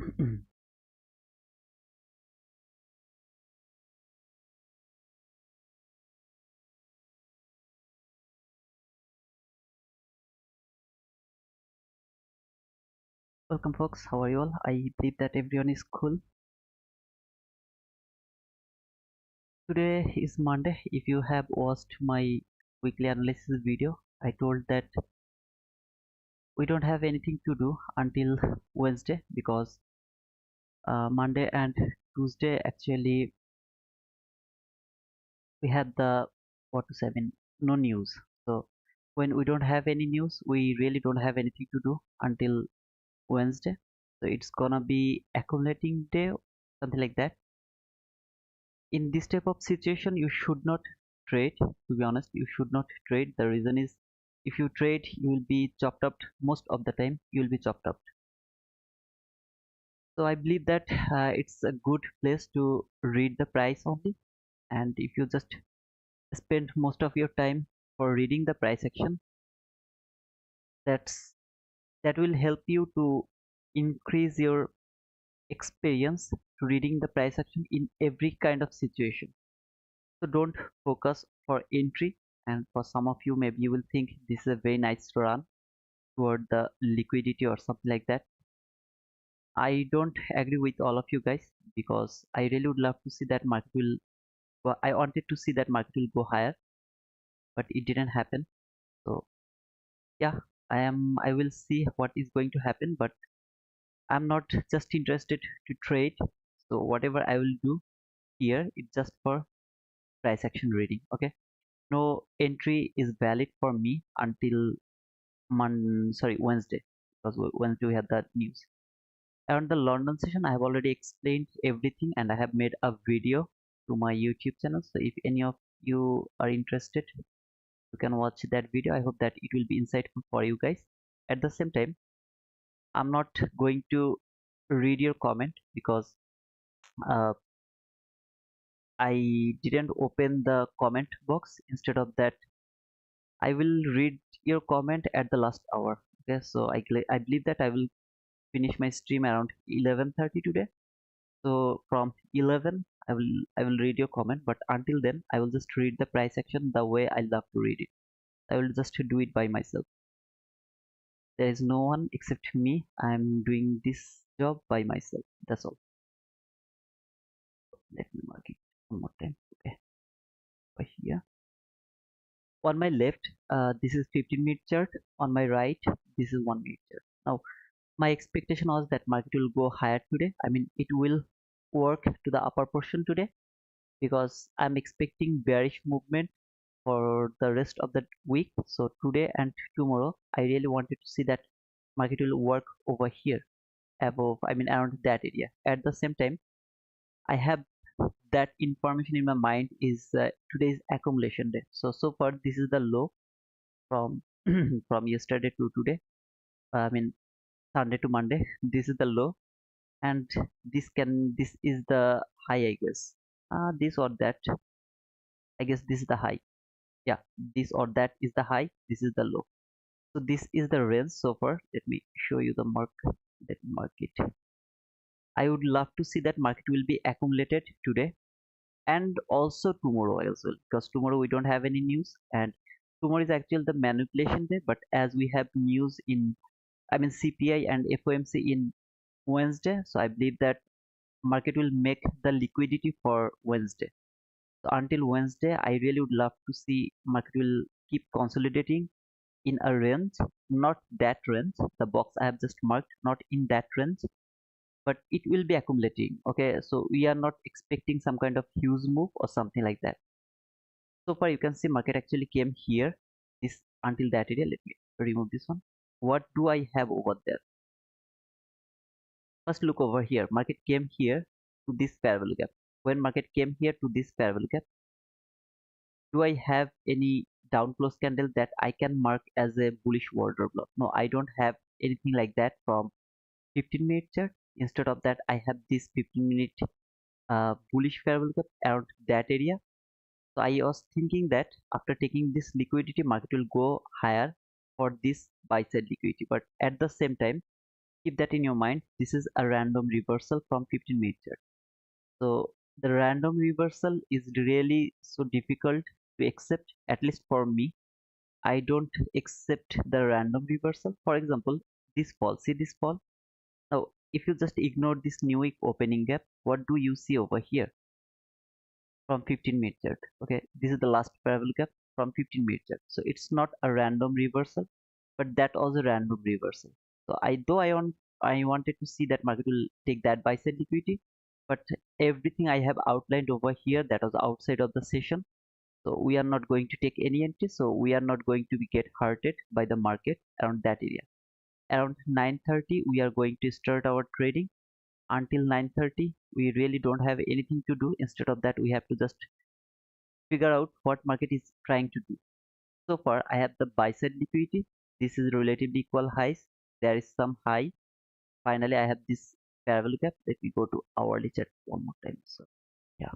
Welcome folks, how are you all? I believe that everyone is cool. Today is Monday. If you have watched my weekly analysis video, I told that we don't have anything to do until Wednesday because Monday and Tuesday actually we had the what to say, no news. So when we don't have any news, we really don't have anything to do until Wednesday. So it's gonna be accumulating day, something like that. In this type of situation you should not trade. To be honest, you should not trade. The reason is, if you trade you will be chopped up. Most of the time you will be chopped up. So I believe that it's a good place to read the price only, and if you just spend most of your time for reading the price action, that's that will help you to increase your experience to reading the price action in every kind of situation. So don't focus for entry. And for some of you, maybe you will think this is a very nice run toward the liquidity or something like that. I don't agree with all of you guys, because I really would love to see that market will, well, I wanted to see that market will go higher, but it didn't happen. So yeah, I will see what is going to happen, but I'm not just interested to trade. So whatever I will do here, it's just for price action reading. Okay, no entry is valid for me until Wednesday, because Wednesday we had that news. And the London session, I have already explained everything, and I have made a video to my YouTube channel. So if any of you are interested, you can watch that video. I hope that it will be insightful for you guys. At the same time, I'm not going to read your comment because uh, I didn't open the comment box. Instead of that, I will read your comment at the last hour. Okay, so I believe that I will finish my stream around 11:30 today. So from 11 I will read your comment, but until then I will just read the price action the way I love to read it. I will just do it by myself. There is no one except me. I'm doing this job by myself. That's all. Let me mark it one more time. Okay, over here. On my left, this is 15-minute chart. On my right, this is 1 minute chart. Now, my expectation was that market will go higher today. I mean, it will work to the upper portion today, because I'm expecting bearish movement for the rest of the week. So today and tomorrow, I really wanted to see that market will work over here, above, I mean around that area. At the same time, I have that information in my mind is today's accumulation day. So far this is the low from from yesterday to today. I mean Sunday to Monday. This is the low, and this is the high, I guess. This or that. I guess this is the high. Yeah, this or that is the high. This is the low. So this is the range so far. Let me show you the mark. Let me mark it. I would love to see that market will be accumulated today and also tomorrow as well, because tomorrow we don't have any news, and tomorrow is actually the manipulation day. But as we have news in, I mean CPI and FOMC in Wednesday, so I believe that market will make the liquidity for Wednesday. So until Wednesday, I really would love to see market will keep consolidating in a range, not that range, the box I have just marked, not in that range, but it will be accumulating. Okay, so we are not expecting some kind of huge move or something like that. So far you can see market actually came here, this until that area. Let me remove this one. What do I have over there? First look over here. Market came here to this parallel gap. When market came here to this parallel gap, do I have any down close candle that I can mark as a bullish order block? No, I don't have anything like that from 15-minute chart. Instead of that, I have this 15-minute bullish parallel gap around that area. So I was thinking that after taking this liquidity, market will go higher for this buy side liquidity. But at the same time, Keep that in your mind. This is a random reversal from 15-minute chart. So the random reversal is really so difficult to accept, at least for me. I don't accept the random reversal. For example, this fall, see this fall. Now, if you just ignore this new week opening gap, what do you see over here from 15-minute chart? Okay, this is the last parallel gap from 15-minute chart. So it's not a random reversal, but that was a random reversal. So I wanted to see that market will take that buy side liquidity, but everything I have outlined over here, that was outside of the session. So we are not going to take any entry. So we are not going to be get hurted by the market around that area. Around 9:30, we are going to start our trading. Until 9:30, we really don't have anything to do. Instead of that, we have to just figure out what market is trying to do. So far, I have the buy side liquidity. This is relatively equal highs. There is some high. Finally, I have this parallel gap. Let me go to hourly chart one more time. So yeah.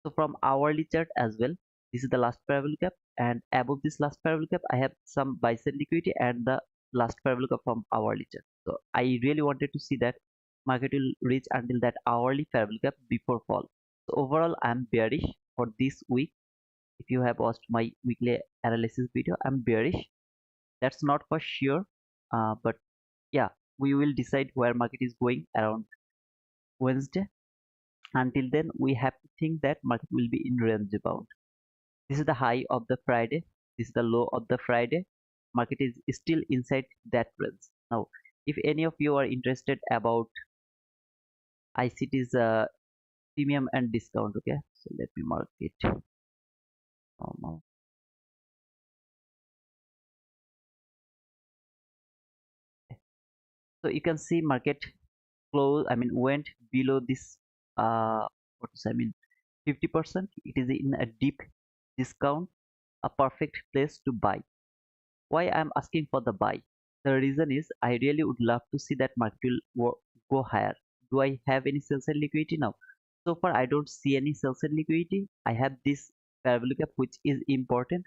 So from hourly chart as well, this is the last parallel gap, and above this last parallel gap, I have some buy side liquidity and the last parallel gap from hourly chart. So I really wanted to see that market will reach until that hourly parallel gap before fall. So overall, I'm bearish for this week. If you have watched my weekly analysis video, I'm bearish. That's not for sure, but yeah, we will decide where market is going around Wednesday. Until then, we have to think that market will be in range bound. This is the high of the Friday. This is the low of the Friday. Market is still inside that range. Now, if any of you are interested about ICT's premium and discount, okay, so let me mark it. Normal. So you can see market close. I mean, went below this. What is I mean, 50%. It is in a deep discount, a perfect place to buy. Why I'm asking for the buy? The reason is I really would love to see that market will go higher. Do I have any sell side liquidity now? So far, I don't see any sell side liquidity. I have this parabolic gap, which is important.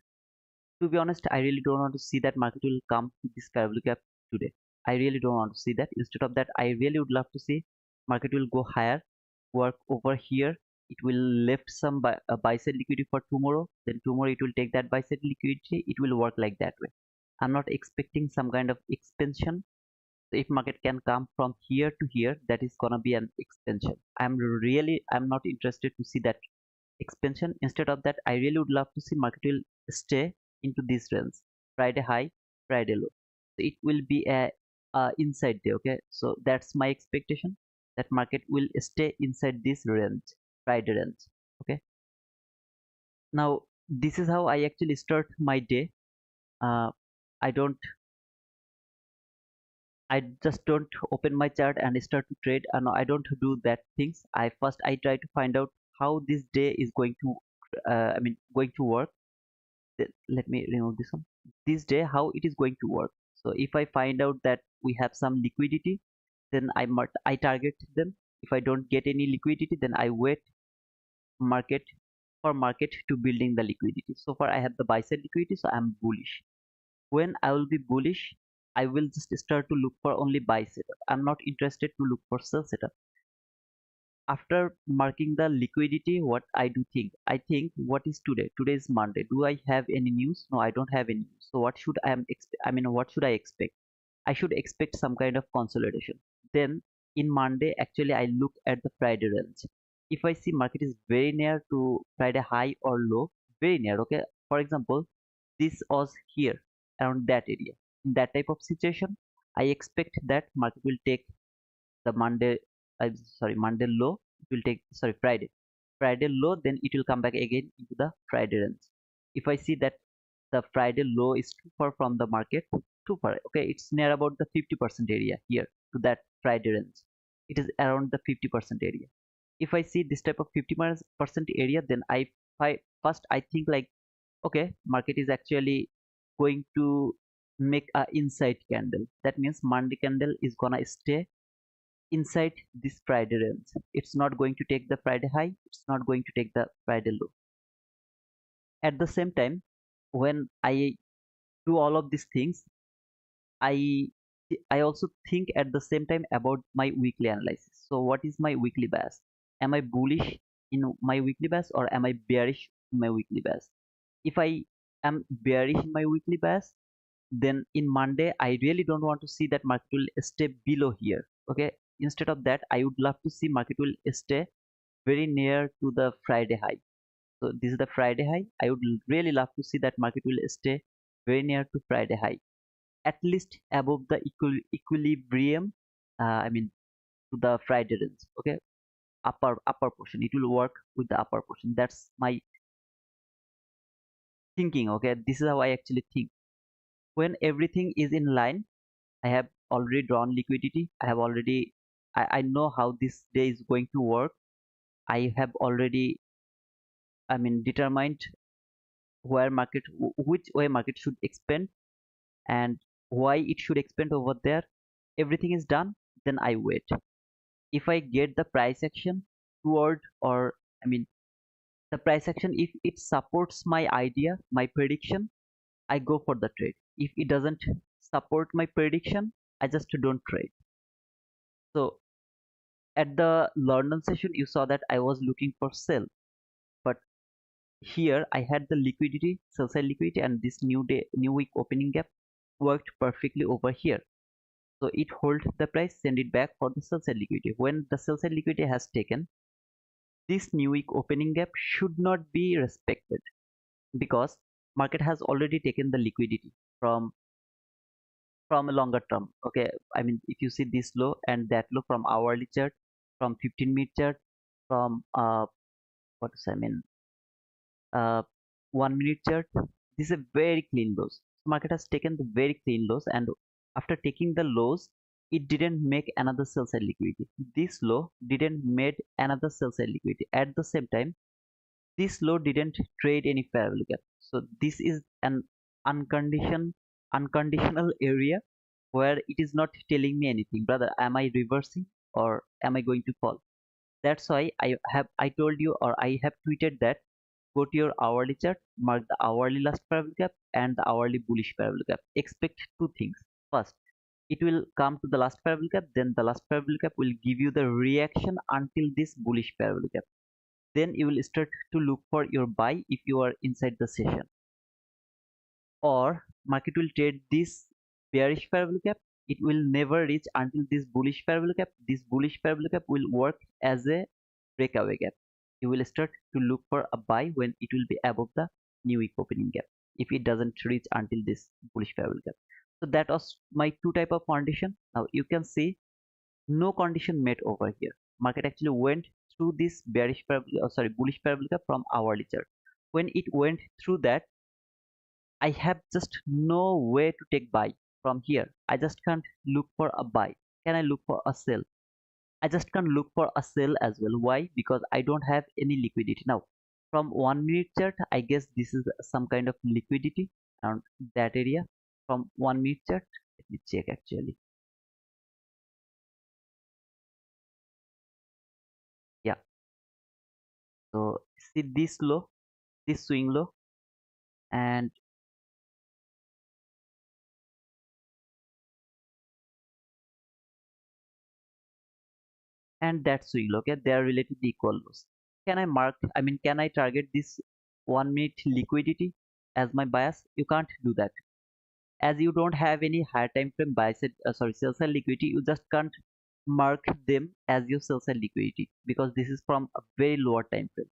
To be honest, I really don't want to see that market will come to this parabolic gap today. I really don't want to see that. Instead of that, I really would love to see market will go higher, work over here. It will lift some buy side liquidity for tomorrow. Then tomorrow it will take that buy side liquidity. It will work like that way. I'm not expecting some kind of expansion. So if market can come from here to here, that is gonna be an expansion. I'm not interested to see that expansion. Instead of that, I really would love to see market will stay into this range. Friday high, Friday low. So it will be a inside day. Okay, so that's my expectation that market will stay inside this range, Friday range. Okay. Now this is how I actually start my day. Uh, I don't I just don't open my chart and start to trade, and I don't do that things. I try to find out how this day is going to going to work. Let me remove this one. This day how it is going to work. So if I find out that we have some liquidity, then I target them. If I don't get any liquidity, then I wait market market to building the liquidity. So far I have the buy side liquidity, so I'm bullish. When I will be bullish, I will just start to look for only buy setup. I'm not interested to look for sell setup. After marking the liquidity, what I do think, I think what is today? Today is Monday. Do I have any news? No, I don't have any news. So what should what should I expect? I should expect some kind of consolidation. Then in Monday, actually, I look at the Friday range. If I see market is very near to Friday high or low, very near, okay. For example, this was here around that area. In that type of situation, I expect that market will take the Monday low. It will take Friday low. Then it will come back again into the Friday range. If I see that the Friday low is too far from the market, too far. Okay, it's near about the 50% area here to that Friday range. It is around the 50% area. If I see this type of 50% area, then first I think like, okay, market is actually going to make a inside candle. That means Monday candle is gonna stay inside this Friday range. It's not going to take the Friday high. It's not going to take the Friday low. At the same time, when I do all of these things, I I also think at the same time about my weekly analysis. So what is my weekly bias? Am I bullish in my weekly bias, or am I bearish in my weekly bias? If I am bearish in my weekly bias, then in Monday I really don't want to see that market will stay below here. Okay, instead of that I would love to see market will stay very near to the Friday high. So this is the Friday high. I would really love to see that market will stay very near to Friday high, at least above the equilibrium. I mean, to the Friday range. Okay, upper portion. It will work with the upper portion. That's my thinking. Okay, this is how I actually think. When everything is in line, I have already drawn liquidity. I know how this day is going to work. I have already, I mean, determined which way market should expand, and why it should expand over there. Everything is done, then I wait. If I get the price action toward, or I mean, the price action, if it supports my idea, my prediction, I go for the trade. If it doesn't support my prediction, I just don't trade. So at the London session, you saw that I was looking for sell, but here I had the liquidity, sell side liquidity, and this new week opening gap worked perfectly over here. So it hold the price, send it back for the sell side liquidity. When the sell side liquidity has taken, this new week opening gap should not be respected, because market has already taken the liquidity from a longer term. Okay, I mean, if you see this low and that low from hourly chart, from 15-minute chart, from what is I mean, uh 1-minute chart, this is a very clean lows. Market has taken the very clean lows, and after taking the lows, it didn't make another sell side liquidity. This low didn't made another sell side liquidity. At the same time, this low didn't trade any fair value gap. So this is an unconditional area where it is not telling me anything. Brother, am I reversing or am I going to fall? That's why I told you, or I have tweeted that go to your hourly chart, mark the hourly last fair value gap and the hourly bullish fair value gap. Expect two things. First, it will come to the last fair value gap, then the last fair value gap will give you the reaction until this bullish fair value gap. Then you will start to look for your buy if you are inside the session. Or market will trade this bearish fair value gap. It will never reach until this bullish fair value gap. This bullish fair value gap will work as a breakaway gap. You will start to look for a buy when it will be above the new week opening gap, if it doesn't reach until this bullish fair value gap. So that was my two type of condition. Now you can see no condition met over here. Market actually went through this bullish parabola from hourly chart. When it went through that, I have just no way to take buy from here. I just can't look for a buy. Can I look for a sell? I just can't look for a sell as well. Why? Because I don't have any liquidity. Now, from 1-minute chart, I guess this is some kind of liquidity around that area. From 1-minute chart, let me check actually. Yeah. So see this low, this swing low, and that swing low. Okay, they are relatively equal lows. Can I mark? I mean, can I target this 1-minute liquidity as my bias? You can't do that, as you don't have any higher time frame bias. Sell side liquidity. You just can't mark them as your sell side liquidity, because this is from a very lower time frame.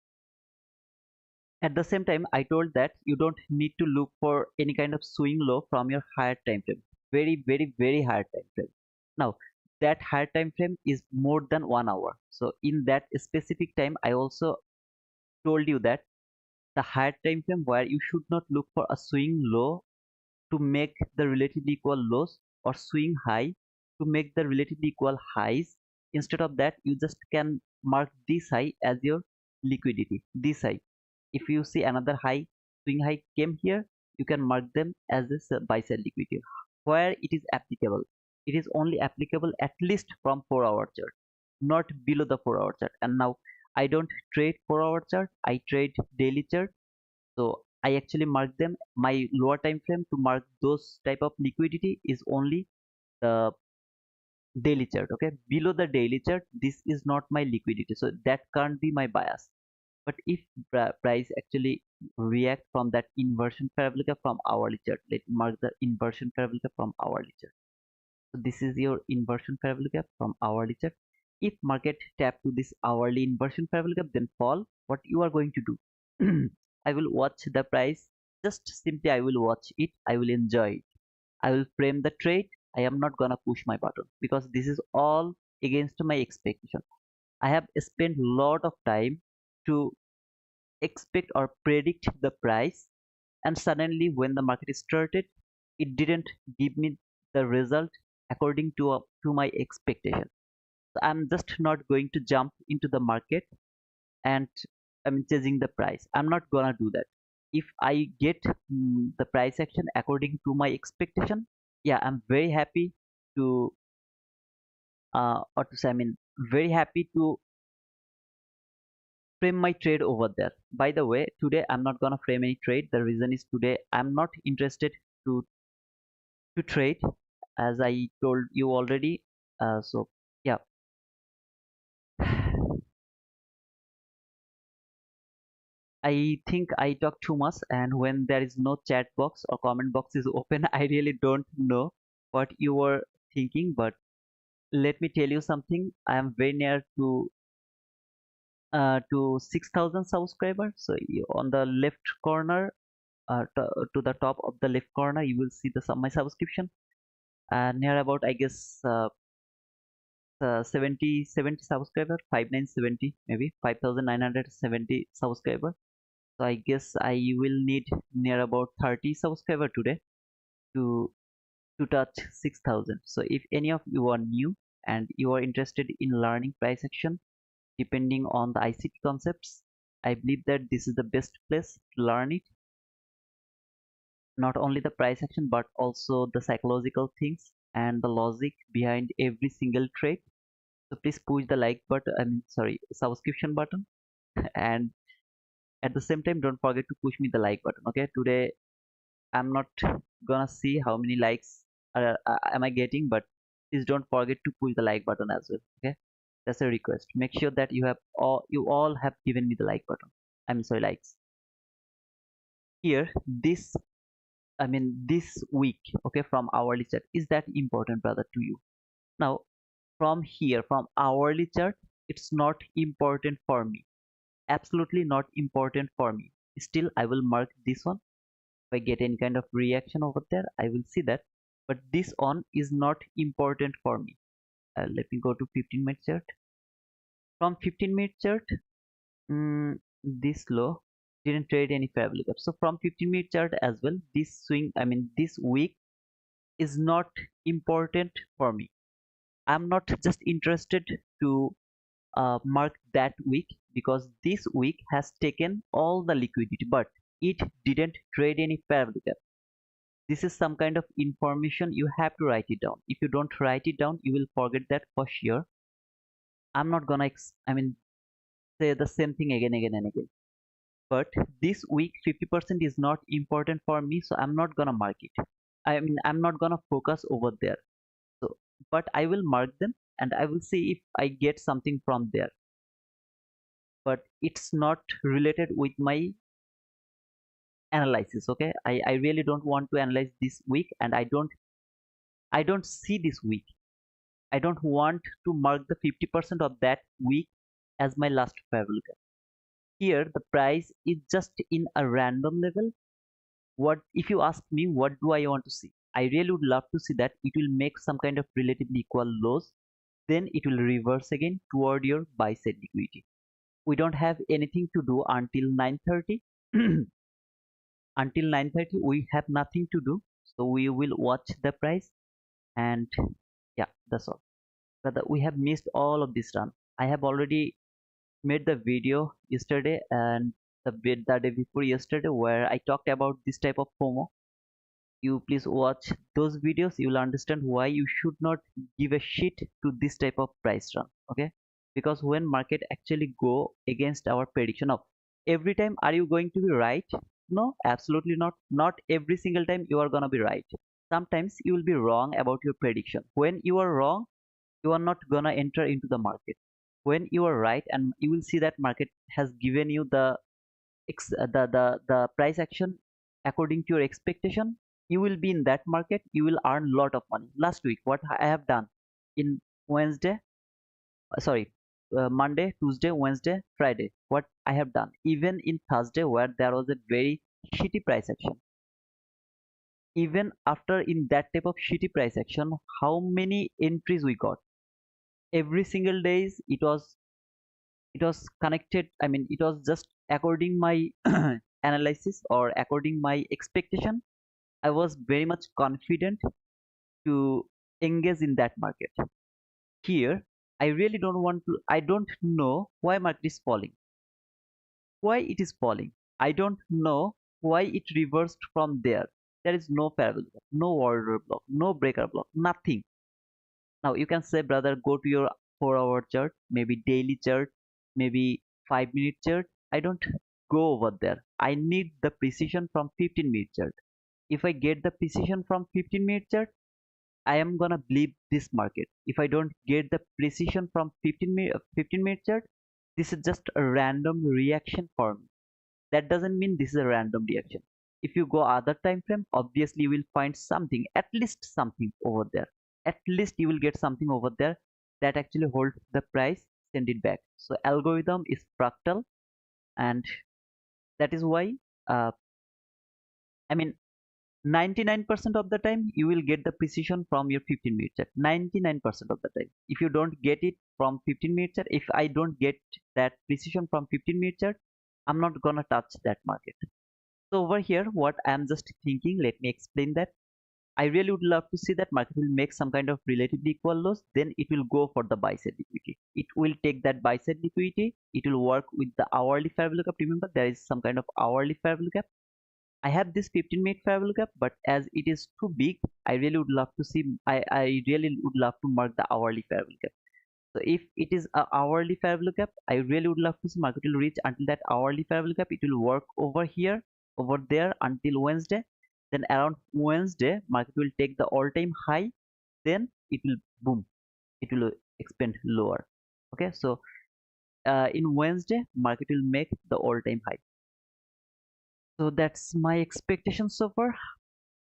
At the same time, I told that you don't need to look for any kind of swing low from your higher time frame, very higher time frame. Now that higher time frame is more than 1 hour. So in that specific time, I also told you that the higher time frame where you should not look for a swing low to make the relatively equal lows, or swing high to make the relatively equal highs. Instead of that, you just can mark this high as your liquidity. This high, if you see another high, swing high came here, you can mark them as a buy side liquidity. Where it is applicable, it is only applicable at least from 4-hour chart, not below the 4-hour chart. And now I don't trade 4-hour chart, I trade daily chart. So I actually mark them. My lower time frame to mark those type of liquidity is only the daily chart. Okay, below the daily chart, this is not my liquidity, so that can't be my bias. But if price actually react from that inversion parabolic from hourly chart, let me mark the inversion parabolic from hourly chart. So this is your inversion parabolic from hourly chart. If market tap to this hourly inversion parabolic, then fall. What you are going to do? I will watch the price. Just simply I will watch it. I will enjoy it. I will frame the trade. I am not gonna push my button because this is all against my expectation. I have spent a lot of time to expect or predict the price, and suddenly when the market started, it didn't give me the result according to my expectation. So I'm just not going to jump into the market and I'm chasing the price. I'm not gonna do that. If I get the price action according to my expectation, yeah, I'm very happy to or to say, I mean, very happy to frame my trade over there. By the way, today I'm not gonna frame any trade. The reason is today I'm not interested to trade, as I told you already. So yeah, I think I talk too much, and when there is no chat box or comment box is open, I really don't know what you were thinking. But let me tell you something. I am very near to 6,000 subscribers. So on the left corner, to the top of the left corner, you will see the my subscription. Near about, I guess, 70 subscriber, 5970, maybe 5,970 subscriber. So I guess I will need near about 30 subscriber today to touch 6,000. So if any of you are new and you are interested in learning price action depending on the ICT concepts, I believe that this is the best place to learn it. Not only the price action but also the psychological things and the logic behind every single trade. So please push the like button, I mean, sorry, subscription button, and at the same time, don't forget to push me the like button. Okay, today I'm not gonna see how many likes am I getting, but please don't forget to push the like button as well. Okay, that's a request. Make sure that you all have given me the like button. I'm sorry, likes. Here, this week, okay, from hourly chart, is that important, brother, to you? Now, from here, from hourly chart, it's not important for me. Absolutely not important for me. Still, I will mark this one. If I get any kind of reaction over there, I will see that. But this one is not important for me. Let me go to 15-minute chart. From 15-minute chart, this low didn't trade any parabolic up. So from 15-minute chart as well, this swing, I mean, this week is not important for me. I'm not just interested to mark that week because this week has taken all the liquidity, but it didn't trade any parabolic up. This is some kind of information you have to write it down. If you don't write it down, you will forget that for sure. I'm not gonna I mean, say the same thing again and again. But this week 50% is not important for me, so I'm not gonna mark it. I mean, I'm not gonna focus over there. So but I will mark them and I will see if I get something from there. But it's not related with my analysis. Okay, I really don't want to analyze this week, and I don't see this week. I don't want to mark the 50% of that week as my last parabolic. Here the price is just in a random level. What if you ask me what do I want to see? I really would love to see that it will make some kind of relatively equal lows, then it will reverse again toward your buy side liquidity. We don't have anything to do until 9:30. Until 9:30 we have nothing to do, so we will watch the price. And yeah, that's all. But we have missed all of this run. I have already made the video yesterday and the day before yesterday where I talked about this type of FOMO. You please watch those videos. You will understand why you should not give a shit to this type of price run. Okay, because when market actually go against our prediction of every time, are you going to be right? No, absolutely not. Not every single time you are gonna be right. Sometimes you will be wrong about your prediction. When you are wrong, You are not gonna enter into the market. When you are right, and you will see that market has given you the the price action according to your expectation, you will be in that market, you will earn a lot of money. Last week what I have done in Wednesday, sorry, Monday, Tuesday, Wednesday, Friday, what I have done, even in Thursday where there was a very shitty price action, even after in that type of shitty price action, how many entries we got every single days. It was connected, I mean it was just according my analysis or according my expectation. I was very much confident to engage in that market. Here I really don't want to, I don't know why market is falling, why it is falling. I don't know why it reversed from there. There is no parallel block, no order block, no breaker block, nothing. Now you can say, brother, go to your 4 hour chart, maybe daily chart, maybe 5 minute chart. I don't go over there. I need the precision from 15-minute chart. If I get the precision from 15-minute chart, I am gonna believe this market. If I don't get the precision from 15-minute chart, this is just a random reaction for me. That doesn't mean this is a random reaction. If you go other time frame, obviously you will find something, at least something over there. At least you will get something over there that actually hold the price, send it back. So algorithm is fractal, and that is why uh, I mean 99% of the time you will get the precision from your 15-minute chart. 99% of the time. If you don't get it from 15-minute chart, if I don't get that precision from 15-minute chart, I'm not gonna touch that market. So over here, what I'm just thinking, let me explain that. I really would love to see that market will make some kind of relatively equal lows, then it will go for the buy side liquidity. It will take that buy side liquidity, it will work with the hourly fair value gap. Remember, there is some kind of hourly fair value gap. I have this 15-minute fair value gap, but as it is too big, I really would love to see, I really would love to mark the hourly fair value gap. So if it is a hourly fair value gap, I really would love to see market will reach until that hourly fair value gap. It will work over here, over there until Wednesday. Then around Wednesday, market will take the all-time high. Then it will boom. It will expand lower. Okay, so in Wednesday, market will make the all-time high. So that's my expectation so far.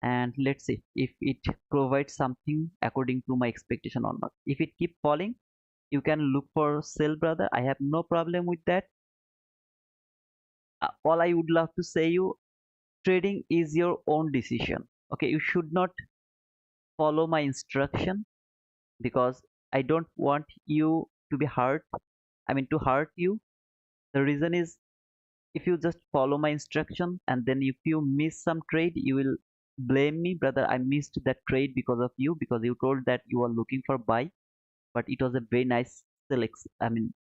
And let's see if it provides something according to my expectation or not. If it keep falling, you can look for sell, brother. I have no problem with that. All I would love to say you, trading is your own decision. Okay, you should not follow my instruction, because I don't want you to be hurt, I mean to hurt you. The reason is, if you just follow my instruction and then if you miss some trade, you will blame me, brother. I missed that trade because of you, because you told that you are looking for buy, but it was a very nice select, I mean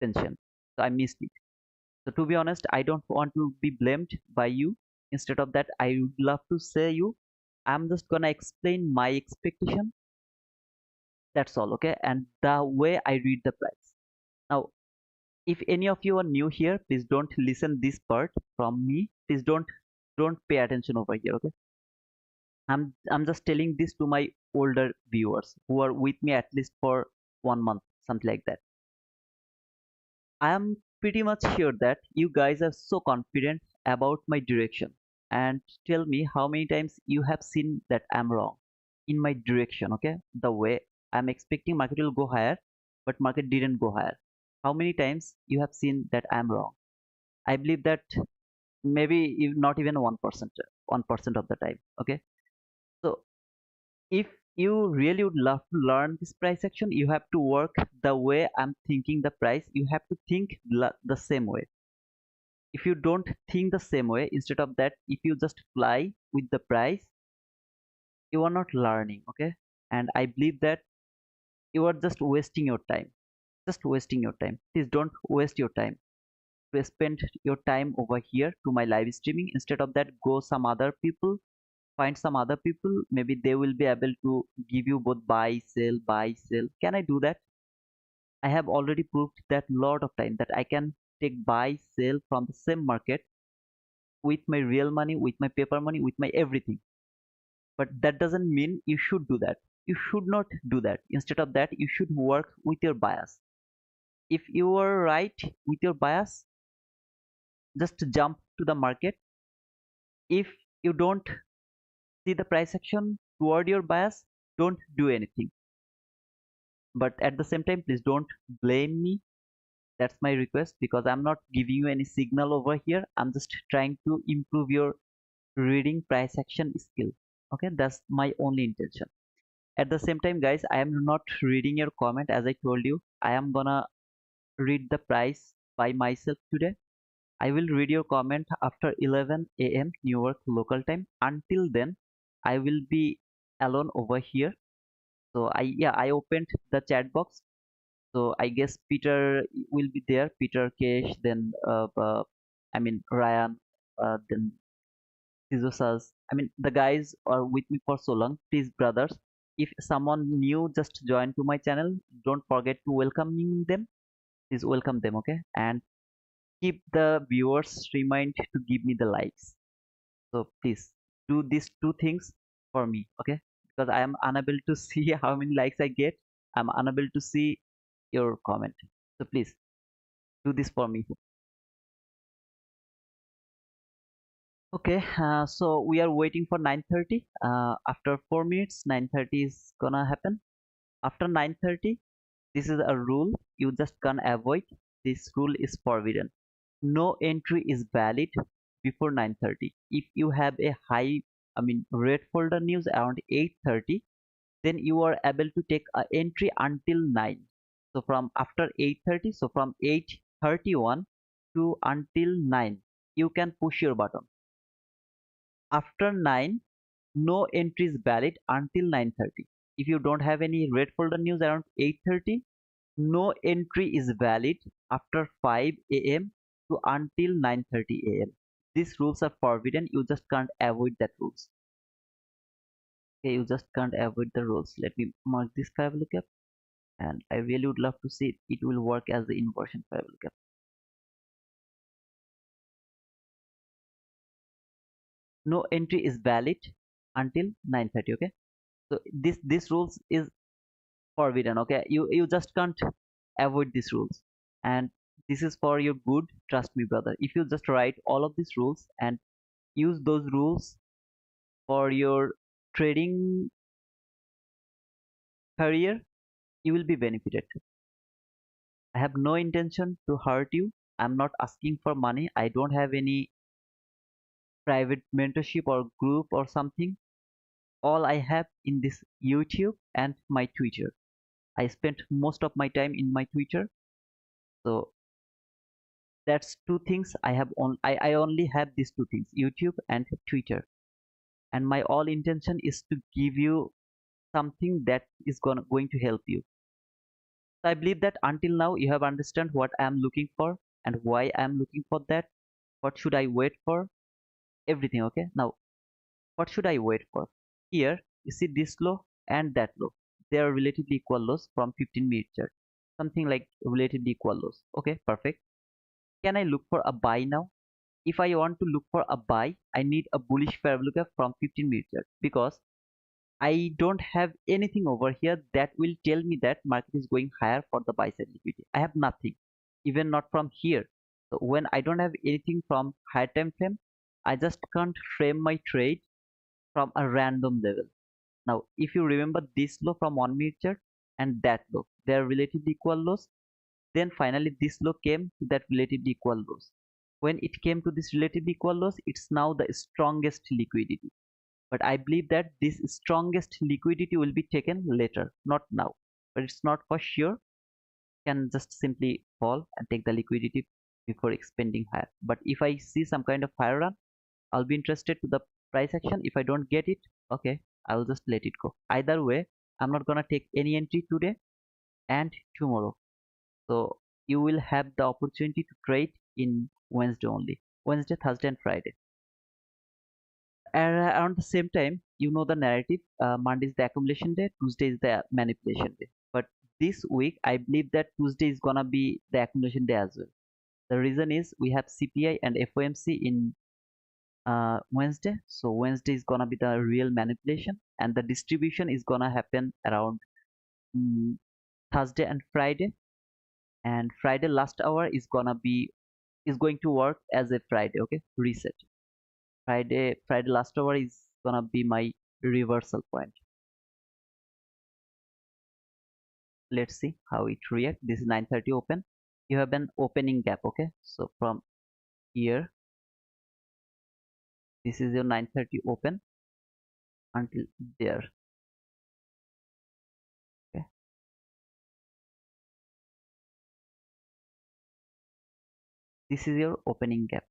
extension, so I missed it. So to be honest, I don't want to be blamed by you. Instead of that, I would love to say you, I'm just gonna explain my expectation. That's all, okay? And the way I read the price. Now, if any of you are new here, please don't listen this part from me. Please don't pay attention over here, okay? I'm just telling this to my older viewers who are with me at least for 1 month, something like that. I am pretty much sure that you guys are so confident about my direction. And tell me how many times you have seen that I'm wrong in my direction, okay? The way I'm expecting market will go higher, but market didn't go higher. How many times you have seen that I'm wrong? I believe that maybe not even 1%, 1% of the time, okay? So if you really would love to learn this price action, you have to work the way I'm thinking the price. You have to think the same way. If you don't think the same way, instead of that, if you just fly with the price, you are not learning, okay? And I believe that you are just wasting your time. Just wasting your time. Please don't waste your time. To spend your time over here to my live streaming. Instead of that, go some other people, find some other people, maybe they will be able to give you both buy sell, buy sell. Can I do that? I have already proved that lot of time that I can take buy sell from the same market with my real money, with my paper money, with my everything. But that doesn't mean you should do that. you should not do that. Instead of that, you should work with your bias. If you are right with your bias, just jump to the market. If you don't see the price action toward your bias, don't do anything. But at the same time, please don't blame me. That's my request, because I'm not giving you any signal over here. I'm just trying to improve your reading price action skill. Okay, that's my only intention. At the same time, guys, I am not reading your comment. As I told you, I am gonna read the price by myself today. I will read your comment after 11 a.m. New York local time. Until then, I will be alone over here. So I opened the chat box. So I guess Peter will be there. Peter, Kesh, then I mean Ryan, then Sizosas. I mean the guys are with me for so long. Please, brothers, if someone new just joined to my channel, don't forget to welcome them. Please welcome them, okay? And keep the viewers remind to give me the likes. So please do these two things for me, okay? Because I am unable to see how many likes I get. I'm unable to see your comment. So please do this for me. Okay, so we are waiting for 9:30. After 4 minutes, 9:30 is gonna happen. After 9:30, this is a rule you just can't avoid. This rule is forbidden. No entry is valid before 9:30. If you have a red folder news around 8:30, then you are able to take a entry until 9. So from after 8:30, so from 8:31 to until 9, you can push your button. After 9, no entry is valid until 9:30. If you don't have any red folder news around 8:30, no entry is valid after 5 a.m. to until 9:30 a.m. These rules are forbidden. You just can't avoid that rules. Okay, you just can't avoid the rules. Let me mark this favorable cap, and I really would love to see it will work as the inversion favorable cap. No entry is valid until 9:30. Okay, so this rules is forbidden. Okay, you just can't avoid these rules, and this is for your good. Trust me, brother. If you just write all of these rules and use those rules for your trading career, you will be benefited. I have no intention to hurt you. I'm not asking for money. I don't have any private mentorship or group or something. All I have in this YouTube and my Twitter. I spent most of my time in my Twitter. So that's two things I have on I only have these two things, YouTube and Twitter. And my all intention is to give you something that is going to help you. So I believe that until now you have understand what I am looking for and why I am looking for that. What should I wait for? Everything, okay? Now, what should I wait for? Here, you see this low and that low. They are relatively equal lows from 15-minute chart. Something like relatively equal lows. Okay, perfect. Can I look for a buy now? If I want to look for a buy, I need a bullish parabolic from 15-minute chart, because I don't have anything over here that will tell me that market is going higher for the buy side liquidity. I have nothing, even not from here. So when I don't have anything from higher time frame, I just can't frame my trade from a random level. Now, if you remember this low from 1 minute chart and that low, they are relatively equal lows. Then finally this low came to that relatively equal lows. When it came to this relatively equal lows, it's now the strongest liquidity. But I believe that this strongest liquidity will be taken later, not now. But it's not for sure. Can just simply fall and take the liquidity before expanding higher. But if I see some kind of higher run, I'll be interested to the price action. If I don't get it, okay, I'll just let it go. Either way, I'm not gonna take any entry today and tomorrow. So you will have the opportunity to trade in Wednesday only. Wednesday, Thursday, and Friday. And around the same time, you know the narrative. Monday is the accumulation day, Tuesday is the manipulation day. But this week, I believe that Tuesday is gonna be the accumulation day as well. The reason is we have CPI and FOMC in Wednesday. So Wednesday is gonna be the real manipulation, and the distribution is gonna happen around mm, Thursday and Friday. And Friday last hour is going to work as a Friday. Okay, reset. Friday last hour is gonna be my reversal point. Let's see how it react. This is 9:30 open. You have an opening gap. Okay, so from here, this is your 9:30 open until there. Okay, this is your opening gap.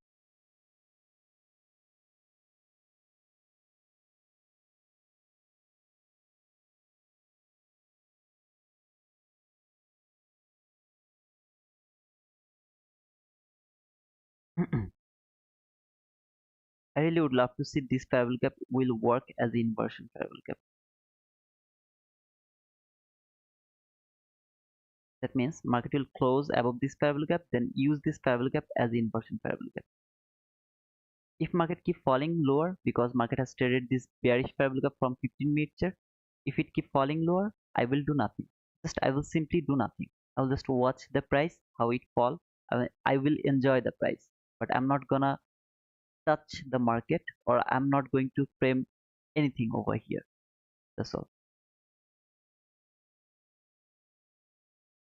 I really would love to see this parallel gap will work as the inversion parallel gap. That means market will close above this parallel gap, then use this parallel gap as the inversion parallel gap. If market keep falling lower, because market has traded this bearish parallel gap from 15-minute chart, if it keep falling lower, I will do nothing. I will simply do nothing. I'll just watch the price, how it fall. I will enjoy the price, but I'm not gonna touch the market, or I'm not going to frame anything over here. That's all.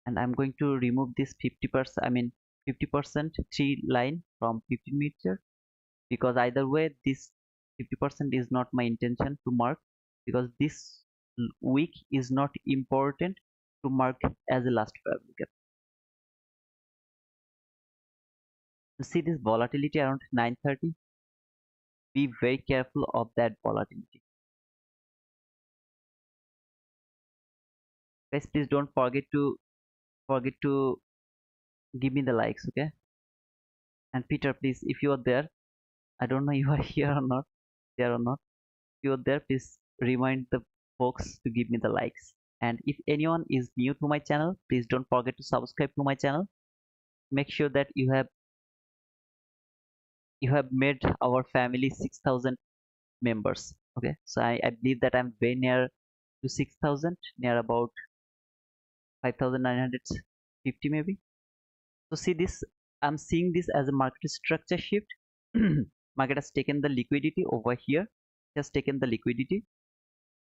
And I'm going to remove this 50%, I mean 50% tree line from 15-minute chart, because either way this 50% is not my intention to mark, because this week is not important to mark as a last parallel gap. You see this volatility around 9:30. Be very careful of that volatility. Guys, please don't forget to give me the likes, okay? And Peter, please, if you are there, I don't know you are here or not, there or not. If you are there, please remind the folks to give me the likes. And if anyone is new to my channel, please don't forget to subscribe to my channel. Make sure that you have made our family 6,000 members. Okay, so I believe that I'm very near to 6,000, near about 5,950 maybe. So see this, I'm seeing this as a market structure shift. Market has taken the liquidity over here, has taken the liquidity.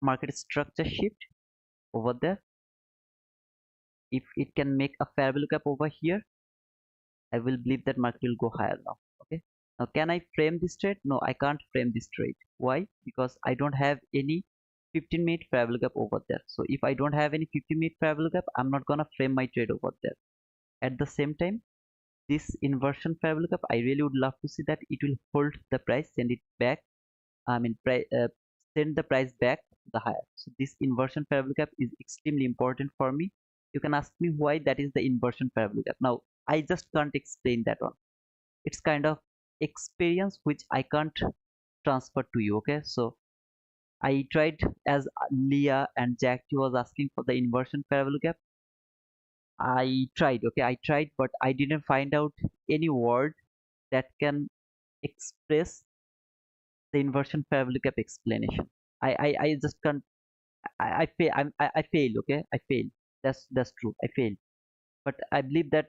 Market structure shift over there. If it can make a fair value gap over here, I will believe that market will go higher now. Okay. Now, can I frame this trade? No, I can't frame this trade. Why? Because I don't have any 15-minute fair value gap over there. So if I don't have any 15-minute fair value gap, I'm not gonna frame my trade over there. At the same time, this inversion fair value gap, I really would love to see that it will hold the price, send it back. I mean, send the price back the higher. So this inversion fair value gap is extremely important for me. You can ask me why that is the inversion fair value gap. Now, I just can't explain that one. It's kind of experience which I can't transfer to you. Okay, so I tried, as Leah and Jack was asking for the inversion fair value gap. I tried, okay, I tried, but I didn't find out any word that can express the inversion fair value gap explanation. I just can't. I fail. Okay, I fail. That's true. I fail. But I believe that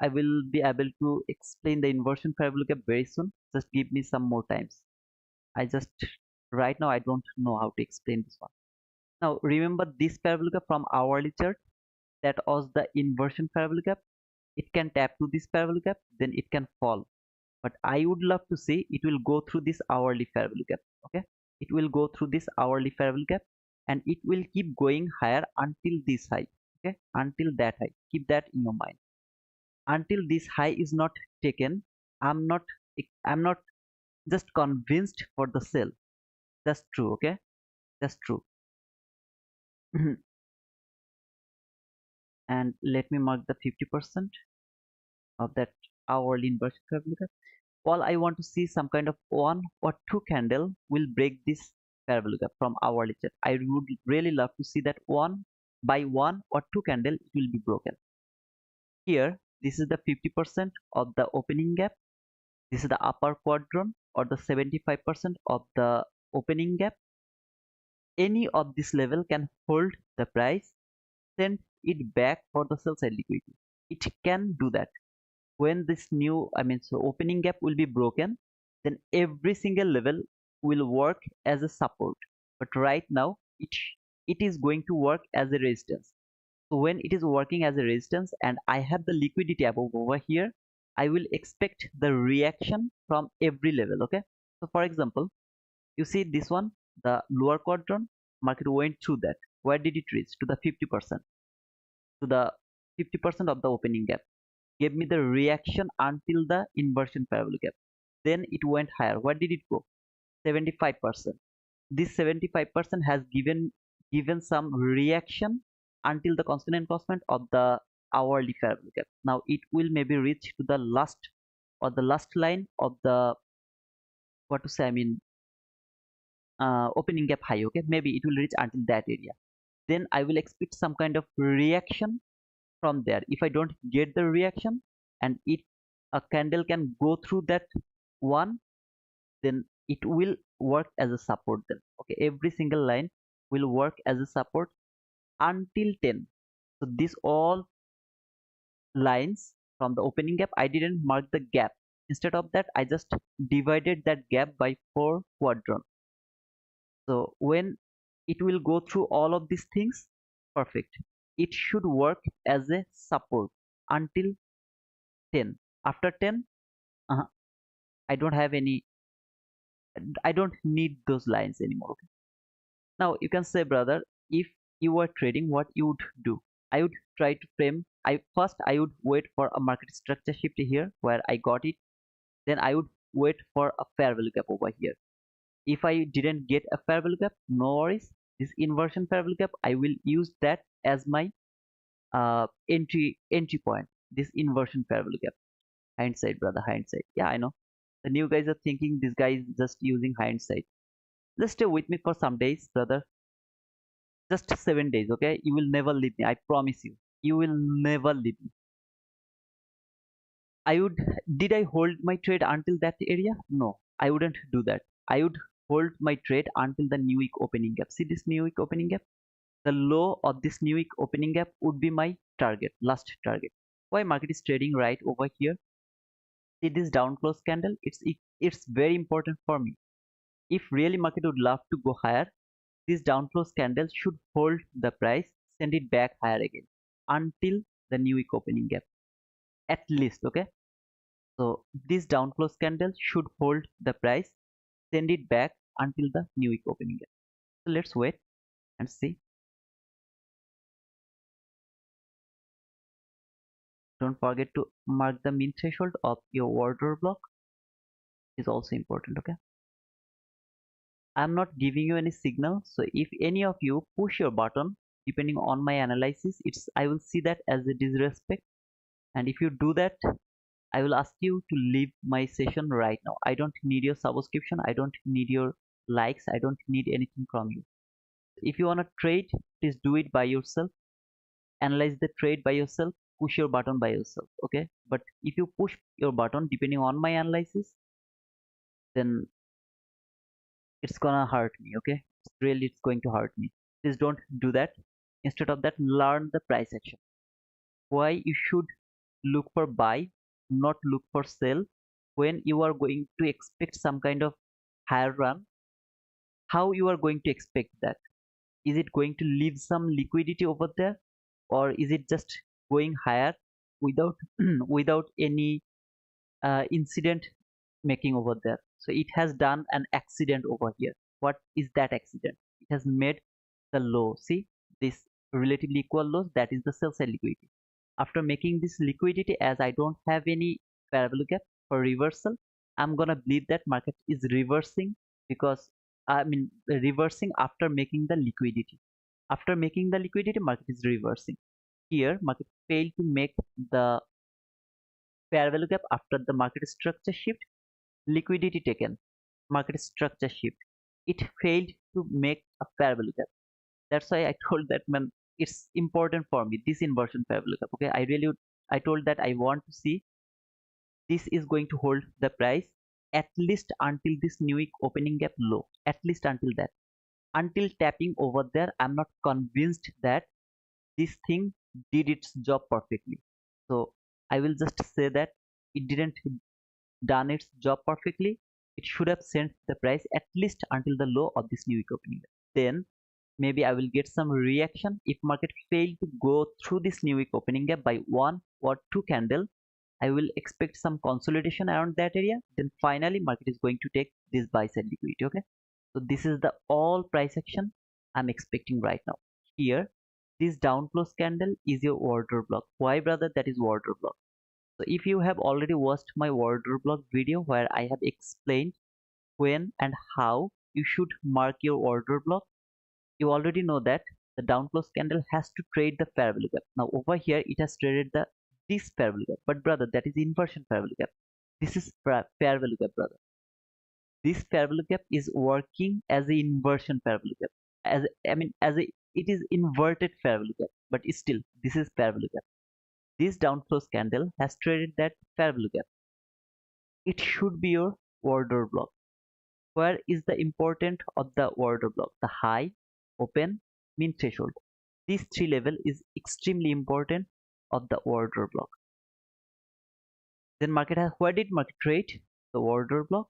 I will be able to explain the inversion fair value gap very soon. Just give me some more times. I just right now I don't know how to explain this one. Now remember this fair value gap from hourly chart, that was the inversion fair value gap. It can tap to this fair value gap, then it can fall. But I would love to see it will go through this hourly fair value gap. Okay, it will go through this hourly fair value gap, and it will keep going higher until this high. Okay, until that high. Keep that in your mind. Until this high is not taken, I'm not I'm not just convinced for the sell. That's true. Okay, that's true. And let me mark the 50% of that hourly inversion fair value gap. All I want to see some kind of one or two candle will break this fair value gap from hourly chart. I would really love to see that one by one or two candle it will be broken. Here, this is the 50% of the opening gap. This is the upper quadrant. or the 75% of the opening gap, any of this level can hold the price, send it back for the sell side liquidity. It can do that. When this new, so opening gap will be broken, then every single level will work as a support. But right now, it is going to work as a resistance. So when it is working as a resistance and I have the liquidity above over here, I will expect the reaction from every level. Okay. So for example, you see this one, the lower quadrant, market went through that. Where did it reach? To the 50%, to the 50% of the opening gap. Gave me the reaction until the inversion parabolic gap. Then it went higher. Where did it go? 75%. This 75% has given some reaction until the constant encroachment of the hourly parabolic gap. Now it will maybe reach to the last or the last line of the, what to say, opening gap high. Okay, maybe it will reach until that area. Then I will expect some kind of reaction from there. If I don't get the reaction and it a candle can go through that one, then it will work as a support. Then okay, every single line will work as a support until 10. So these all lines from the opening gap, I didn't mark the gap. Instead of that, I just divided that gap by 4 quadrant. So when it will go through all of these things, perfect, it should work as a support until 10. After 10, uh, I don't have any, I don't need those lines anymore. Okay? Now you can say, brother, if you were trading, what you would do? I would try to frame. I would wait for a market structure shift here where I got it. Then I would wait for a fair value gap over here. If I didn't get a fair value gap, no worries. This inversion fair value gap, I will use that as my entry point. This inversion fair value gap. Hindsight, brother, hindsight. Yeah, I know. The new guys are thinking this guy is just using hindsight. Just stay with me for some days, brother. Just 7 days, okay? You will never leave me. I promise you. You will never leave me. Did I hold my trade until that area? No, I wouldn't do that. I would hold my trade until the new week opening gap. See this new week opening gap? The low of this new week opening gap would be my target, last target. Why market is trading right over here? See this down close candle? It's very important for me. If really market would love to go higher, this down close candle should hold the price, send it back higher again until the new week opening gap. At least, okay? So this down close candle should hold the price, send it back until the new week opening gap. So let's wait and see. Don't forget to mark the mean threshold of your order block. Is also important, okay? I'm not giving you any signal, so if any of you push your button depending on my analysis, I will see that as a disrespect, and if you do that, I will ask you to leave my session right now. I don't need your subscription, I don't need your likes, I don't need anything from you. If you want to trade, please do it by yourself, analyze the trade by yourself, push your button by yourself, okay? But if you push your button depending on my analysis, then it's gonna hurt me, okay? It's going to hurt me. Please don't do that. Instead of that, learn the price action. Why you should look for buy, not look for sell. When you are going to expect some kind of higher run, how you are going to expect that? Is it going to leave some liquidity over there, or is it just going higher without without any incident making over there? So it has done an accident over here. What is that accident? It has made the low. See this relatively equal lows, that is the sell side liquidity. After making this liquidity, as I don't have any parabolic gap for reversal, I'm gonna believe that market is reversing, because reversing after making the liquidity. After making the liquidity, market is reversing. Here market failed to make the fair value gap after the market structure shift, liquidity taken, market structure shift. It failed to make a fair value gap. That's why I told that, man, it's important for me, this inversion fair value gap. Okay, I told that I want to see this is going to hold the price, at least until this new week opening gap low, at least until that. Until tapping over there, I'm not convinced that this thing did its job perfectly. So I will just say that it didn't done its job perfectly. It should have sent the price at least until the low of this new week opening. Then maybe I will get some reaction. If market failed to go through this new week opening gap by one or two candle, I will expect some consolidation around that area. Then finally market is going to take this buy side liquidity. Okay. So this is the all price action I'm expecting right now. Here, this down close candle is your order block. Why, brother? That is order block. So if you have already watched my order block video where I have explained when and how you should mark your order block, you already know that the down close candle has to trade the fair value gap. Now over here it has traded the this fair value gap, but brother, that is inversion fair value gap. This is fair value gap, brother. This fair value gap is working as a inversion fair value gap. As I mean, as a it is inverted fair value gap, but still this is fair value gap. This down close candle has traded that fair value gap. It should be your order block. Where is the important of the order block? The high, open, min threshold. These three level is extremely important of the order block. Then market has, where did market trade? The order block.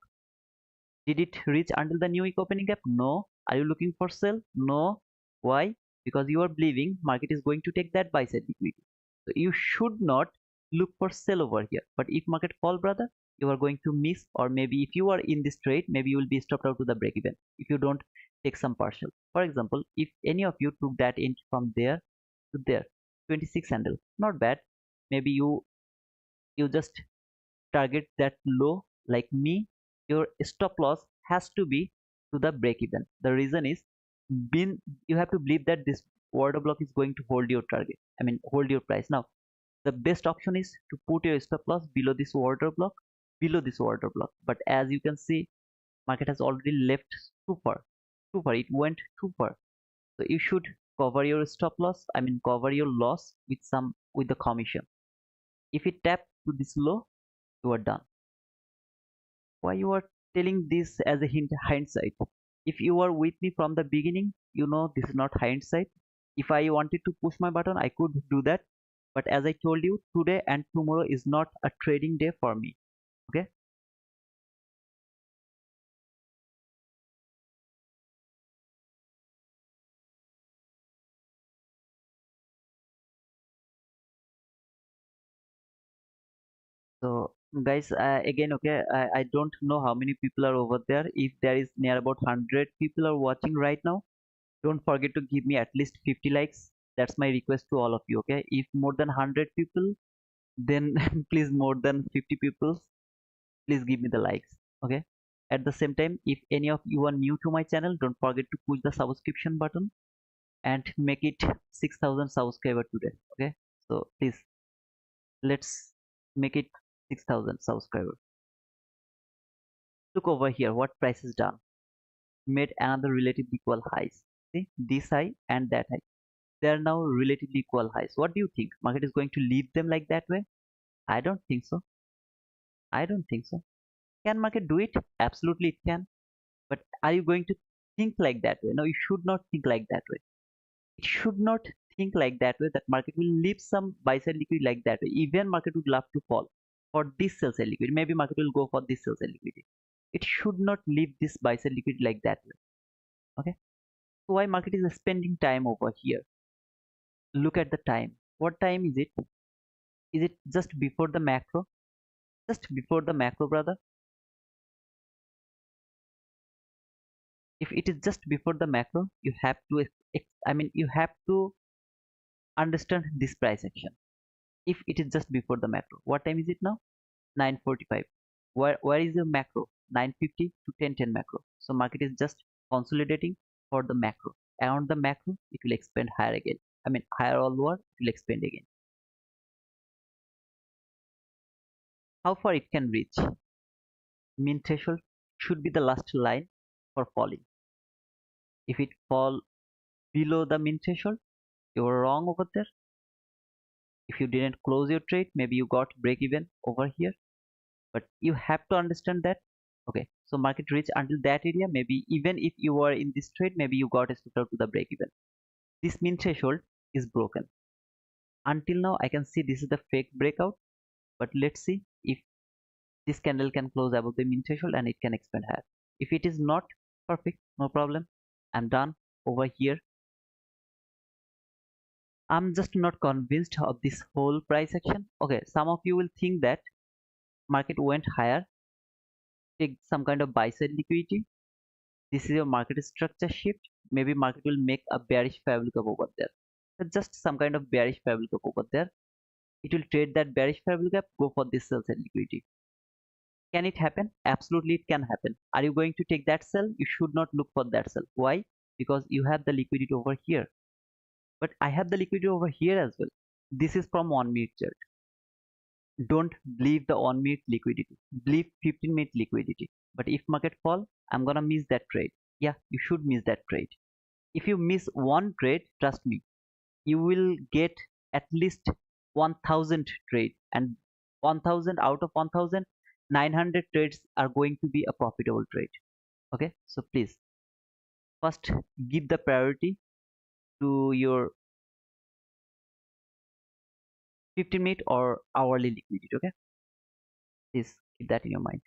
Did it reach until the new week opening gap? No. Are you looking for sell? No. Why? Because you are believing market is going to take that buy side liquidity. So you should not look for sell over here. But if market fall, brother, you are going to miss, or maybe if you are in this trade, maybe you will be stopped out to the break even if you don't take some partial. For example, if any of you took that in from there to there, 26 handle, not bad. Maybe you just target that low like me. Your stop loss has to be to the break even. The reason is been you have to believe that this order block is going to hold your target, I mean hold your price. Now the best option is to put your stop loss below this order block, but as you can see market has already left too far, it went too far. So you should cover your stop loss, I mean cover your loss with the commission. If it tap to this low, you are done. Why you are telling this as a hindsight? If you were with me from the beginning, you know this is not hindsight. If I wanted to push my button, I could do that. But as I told you, today and tomorrow is not a trading day for me. Okay. So guys, again, okay, I don't know how many people are over there. If there is near about 100 people are watching right now, don't forget to give me at least 50 likes. That's my request to all of you. Okay. If more than 100 people, then please more than 50 people, please give me the likes. Okay. At the same time, if any of you are new to my channel, don't forget to push the subscription button and make it 6,000 subscriber today. Okay. So please, let's make it 6,000 subscriber. Look over here, what price is done. Made another relatively equal highs. See this high and that high. They are now relatively equal highs. What do you think? Market is going to leave them like that way? I don't think so. I don't think so. Can market do it? Absolutely it can. But are you going to think like that way? No, you should not think like that way. It should not think like that way that market will leave some buy side liquidity like that way. Even market would love to fall for this sell side liquidity. Maybe market will go for this sell side liquidity. It should not leave this buy side liquidity like that way. Okay. So why market is spending time over here? Look at the time. What time is it? Is it just before the macro? Just before the macro, brother. If it is just before the macro, you have to I mean you have to understand this price action. If it is just before the macro, what time is it now? 9:45. Where is the macro? 9:50 to 10:10 macro. So market is just consolidating for the macro. Around the macro, it will expand higher again. I mean higher onward, it will expand again. How far it can reach? Mean threshold should be the last line for falling. If it fall below the mean threshold, you are wrong over there. If you didn't close your trade, maybe you got break even over here. But you have to understand that Okay, so market reach until that area, maybe even if you were in this trade, maybe you got a stopped out to the break even. This mean threshold is broken. Until now, I can see this is the fake breakout, but let's see if this candle can close above the mean threshold and it can expand higher. If it is not perfect, no problem. I'm done over here. I'm just not convinced of this whole price action. Okay, some of you will think that market went higher, take some kind of buy side liquidity. This is your market structure shift. Maybe market will make a bearish fabric up over there. So just some kind of bearish fabric up over there. It will trade that bearish fabric up, go for this sell side liquidity. Can it happen? Absolutely, it can happen. Are you going to take that sell? You should not look for that sell. Why? Because you have the liquidity over here. But I have the liquidity over here as well. This is from 1 minute chart. Don't believe the 1 minute liquidity. Believe 15-minute liquidity. But if market fall, I'm gonna miss that trade. Yeah, you should miss that trade. If you miss one trade, trust me, you will get at least 1000 trade, and 1000 out of 1000, 900 trades are going to be a profitable trade. Okay, so please first give the priority to your 15-minute or hourly liquidity. Okay, please keep that in your mind.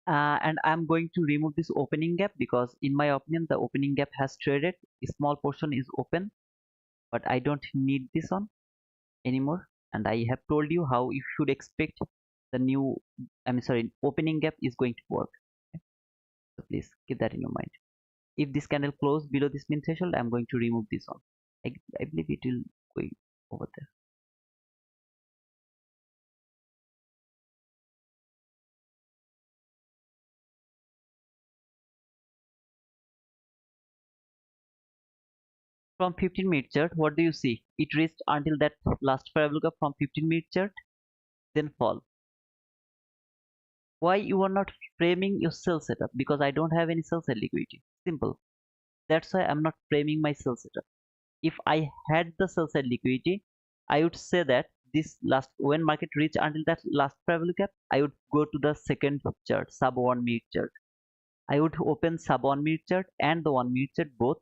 And I'm going to remove this opening gap because in my opinion the opening gap has traded, a small portion is open, but I don't need this one anymore, and I have told you how you should expect the new, I'm sorry, opening gap is going to work. Okay? So please keep that in your mind. If this candle close below this mean threshold, I'm going to remove this one. I believe it will go over there. From 15-minute chart, what do you see? It reached until that last parabolic from 15-minute chart, then fall. Why you are not framing your sell setup? Because I don't have any sell side liquidity. Simple. That's why I'm not framing my sell setup. If I had the sell side liquidity, I would say that this last, when market reach until that last parabolic gap, I would go to the second chart, sub 1 minute chart. I would open sub 1 minute chart and the 1 minute chart both.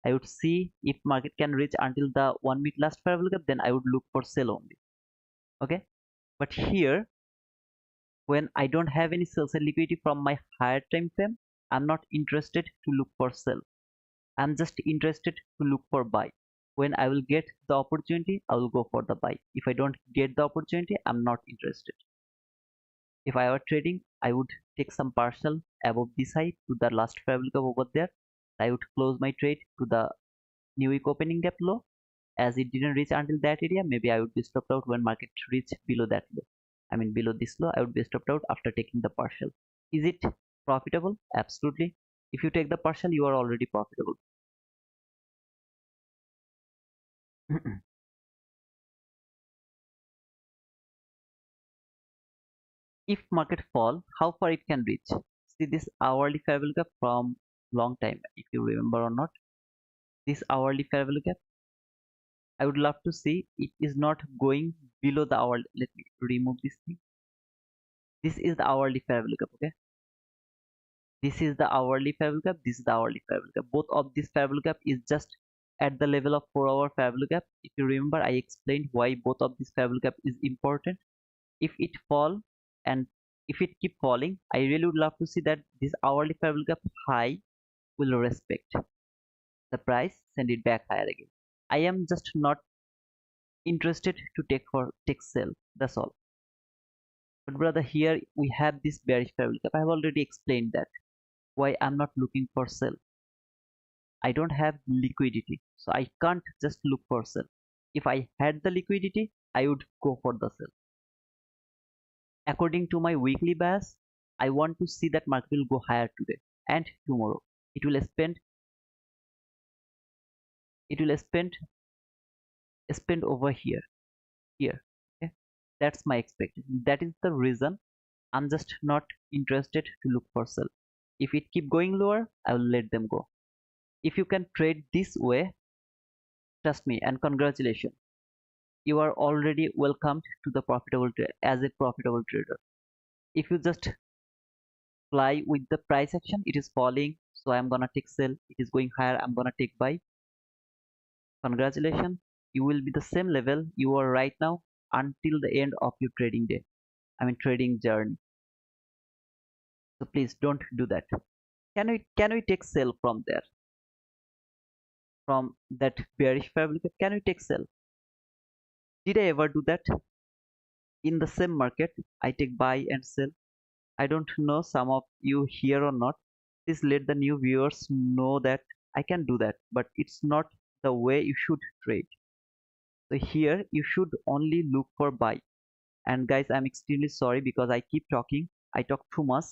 I would see if market can reach until the 1 minute last parabolic gap, then I would look for sell only. Okay, but here when I don't have any sell side liquidity from my higher time frame, I'm not interested to look for sell. I'm just interested to look for buy. When I will get the opportunity, I will go for the buy. If I don't get the opportunity, I'm not interested. If I were trading, I would take some partial above this high to the last parabolic over there. I would close my trade to the new week opening gap low. As it didn't reach until that area, maybe I would be stopped out when market reach below that low. I mean below this low, I would be stopped out after taking the partial. Is it profitable? Absolutely. If you take the partial, you are already profitable. If market fall, how far it can reach? See this hourly fair value gap from long time, if you remember or not. This hourly fair value gap, I would love to see it is not going below the hourly. Let me remove this thing. This is the hourly fair value gap. Okay, this is the hourly fair value gap, this is the hourly fair value gap. Both of this fair value gap is just at the level of 4-hour fair value gap. If you remember, I explained why both of this fair value gap is important. If it fall and if it keep falling, I really would love to see that this hourly fair value gap high will respect the price, send it back higher again. I am just not interested to take sell, that's all. But brother, here we have this bearish fair value gap. I have already explained that why I'm not looking for sell. I don't have liquidity, so I can't just look for sell. If I had the liquidity, I would go for the sell. According to my weekly bias, I want to see that market will go higher today and tomorrow. It will spend it will spend over here. Okay, that's my expectation. That is the reason I'm just not interested to look for sell. If it keep going lower, I will let them go. If you can trade this way, trust me and congratulations, you are already welcomed to the profitable trade as a profitable trader. If you just fly with the price action, it is falling, so I'm gonna take sell. It is going higher, I'm gonna take buy. Congratulations, you will be the same level you are right now until the end of your trading day, I mean trading journey. So please don't do that. Can we take sell from there, from that bearish fair value gap? Can we take sell? Did I ever do that? In the same market I take buy and sell. I don't know some of you here or not. Please let the new viewers know that I can do that, but it's not the way you should trade. So here you should only look for buy. And guys, I'm extremely sorry because I keep talking. I talk too much.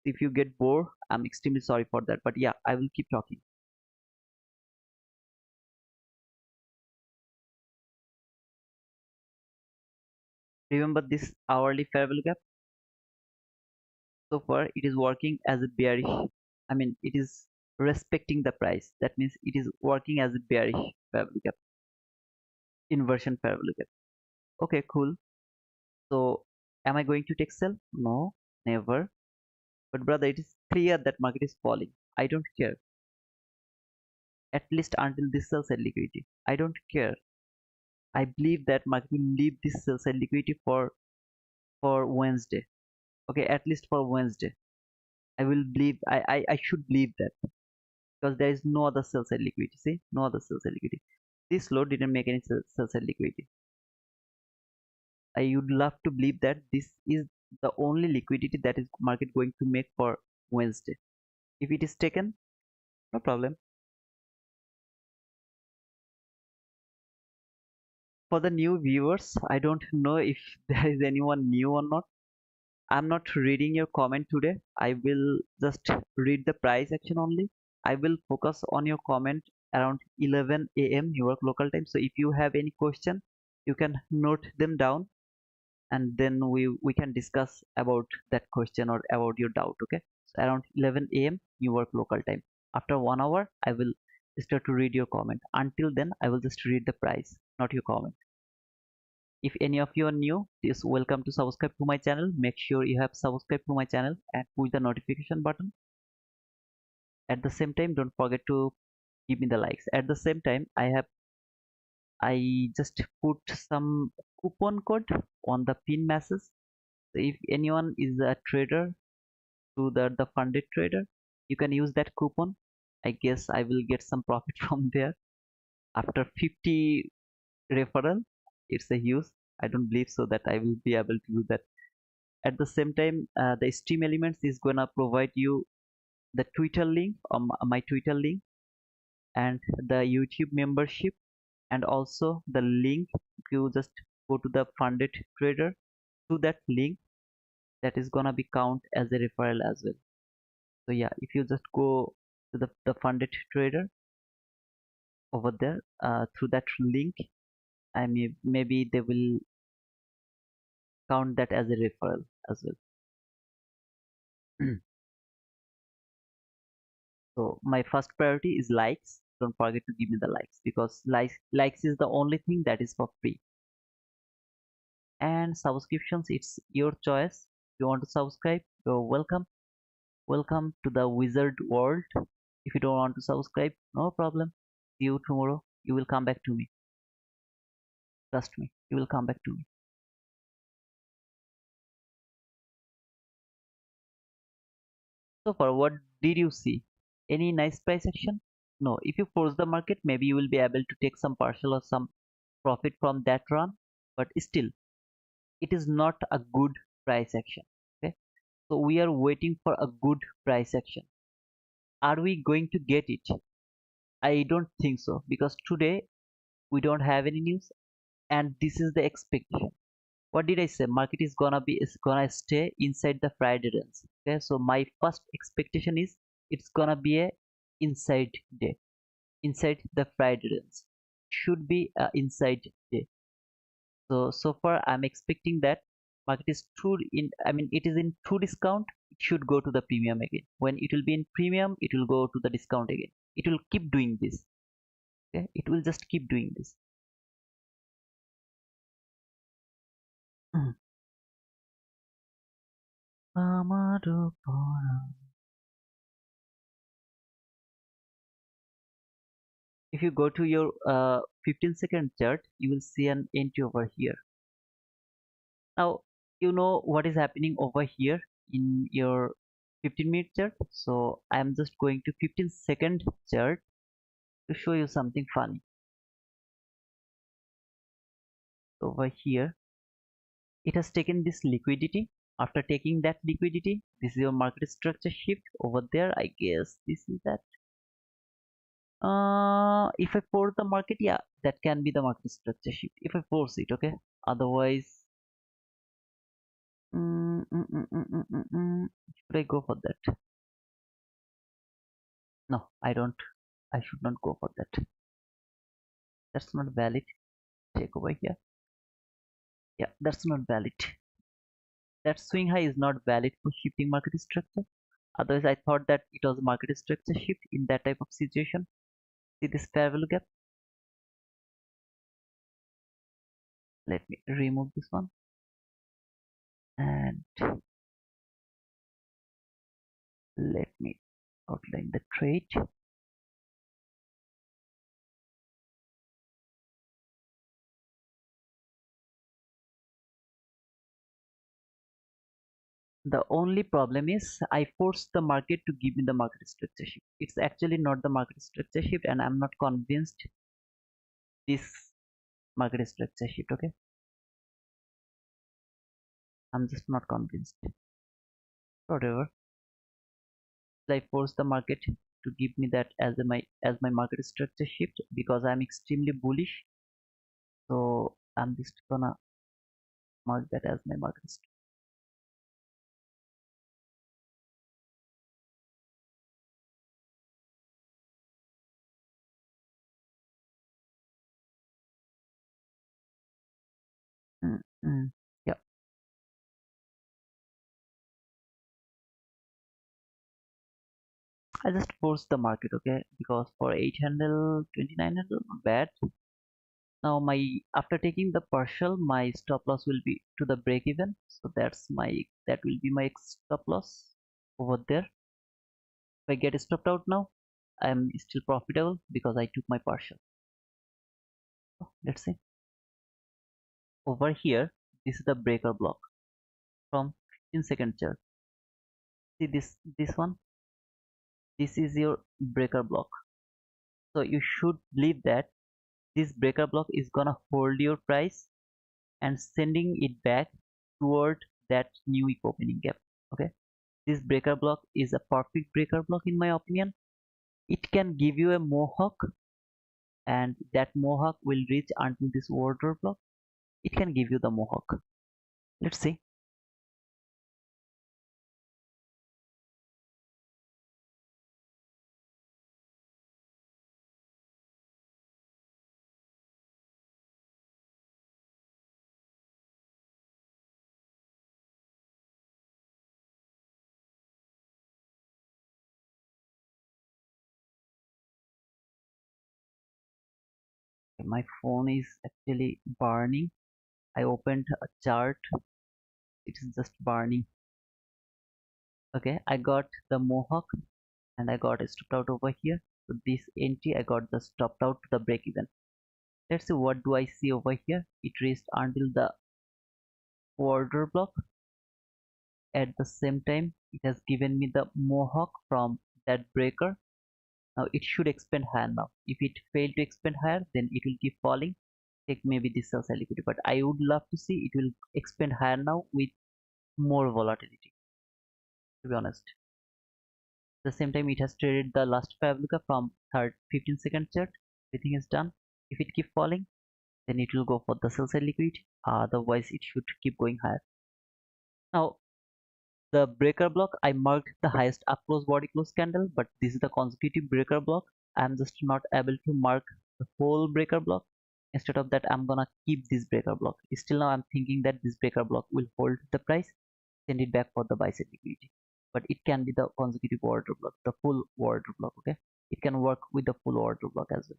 If you get bored, I'm extremely sorry for that. But yeah, I will keep talking. Remember this hourly fair value gap? So far, it is working as a bearish. I mean, it is respecting the price. That means it is working as a bearish fair value gap, inversion fair value gap. Okay, cool. So, am I going to take sell? No, never. But brother, it is clear that market is falling. I don't care. At least until this sell side liquidity. I don't care. I believe that market will leave this sell side liquidity for Wednesday. Okay, at least for Wednesday. I will believe. I should believe that because there is no other sell side liquidity. See, no other sell side liquidity. This low didn't make any sell side liquidity. I would love to believe that this is the only liquidity that is market going to make for Wednesday. If it is taken, no problem. For the new viewers, I don't know if there is anyone new or not. I'm not reading your comment today. I will just read the price action only. I will focus on your comment around 11 a.m. New York local time. So if you have any question, you can note them down and then we can discuss about that question or about your doubt. Okay. So around 11 a.m. New York local time. After 1 hour, I will start to read your comment. Until then, I will just read the price, not your comment. If any of you are new, please welcome to subscribe to my channel. Make sure you have subscribed to my channel and push the notification button. At the same time, don't forget to give me the likes. At the same time, I just put some coupon code on the pin message. So if anyone is a trader to the funded trader, you can use that coupon. I guess I will get some profit from there after 50 referral. It's a huge. I don't believe so that I will be able to do that. At the same time, the stream elements is gonna provide you the Twitter link, my Twitter link, and the YouTube membership, and also the link. If you just go to the funded trader, to that link, that is gonna be count as a referral as well. So yeah, if you just go to the funded trader over there, through that link, I mean maybe they will count that as a referral as well. So my first priority is likes. Don't forget to give me the likes because likes is the only thing that is for free. And subscriptions, it's your choice. If you want to subscribe, you're welcome. Welcome to the wizard world. If you don't want to subscribe, no problem. See you tomorrow. You will come back to me. Trust me, you will come back to me. So far, what did you see? Any nice price action? No. If you force the market, maybe you will be able to take some partial or some profit from that run. But still, it is not a good price action. Okay, so we are waiting for a good price action. Are we going to get it? I don't think so because today we don't have any news and this is the expectation. What did I say? Market is gonna stay inside the Friday range. Okay, so my first expectation is it's gonna be a inside day, inside the Friday range. Should be a inside day. So far I'm expecting that market is too in, I mean it is in true discount, it should go to the premium again. When it will be in premium, it will go to the discount again. It will keep doing this. Okay, it will just keep doing this. If you go to your 15-second chart, you will see an entry over here. Now, you know what is happening over here in your 15-minute chart. So I'm just going to 15-second chart to show you something funny. Over here, it has taken this liquidity. After taking that liquidity, this is your market structure shift. Over there, I guess this is that. If I force the market, yeah, that can be the market structure shift. If I force it, okay. Otherwise, should I go for that? No, I don't. I should not go for that. That's not valid. Check over here. Yeah, that's not valid. That swing high is not valid for shifting market structure. Otherwise, I thought that it was market structure shift in that type of situation. See this fair value gap. Let me remove this one and let me outline the trade. The only problem is I forced the market to give me the market structure shift. It's actually not the market structure shift, and I'm not convinced this market structure shift. Okay, I'm just not convinced. Whatever. I force the market to give me that as my market structure shift because I'm extremely bullish. So I'm just gonna mark that as my market structure. Mm, mm. Yeah, I just forced the market, okay, because for 8 handle, 29 handle, not bad. Now my after taking the partial, my stop loss will be to the break even. So that will be my stop loss over there. If I get stopped out now, I'm still profitable because I took my partial. So, let's see. Over here, this is the breaker block from 15-second chart. See this one. This is your breaker block. So you should believe that this breaker block is gonna hold your price and sending it back toward that new week opening gap. Okay, this breaker block is a perfect breaker block in my opinion. It can give you a mohawk, and that mohawk will reach until this order block. It can give you the mohawk. Let's see. My phone is actually burning. I opened a chart. It is just burning. Okay, I got the mohawk and I got stopped out over here. So this entry I got the stopped out to the break even. Let's see what do I see over here. It reached until the order block. At the same time, it has given me the mohawk from that breaker. Now it should expand higher now. If it failed to expand higher, then it will keep falling. Take maybe this sell side liquidity, but I would love to see it will expand higher now with more volatility. To be honest, at the same time it has traded the last Fabrica from third 15-second chart. Everything is done. If it keep falling, then it will go for the sell side liquidity. Otherwise, it should keep going higher. Now the breaker block, I marked the highest up close body close candle, but this is the consecutive breaker block. I'm just not able to mark the whole breaker block. Instead of that, I'm gonna keep this breaker block. Still now I'm thinking that this breaker block will hold the price, send it back for the buy side liquidity. But it can be the consecutive order block, the full order block, okay? It can work with the full order block as well.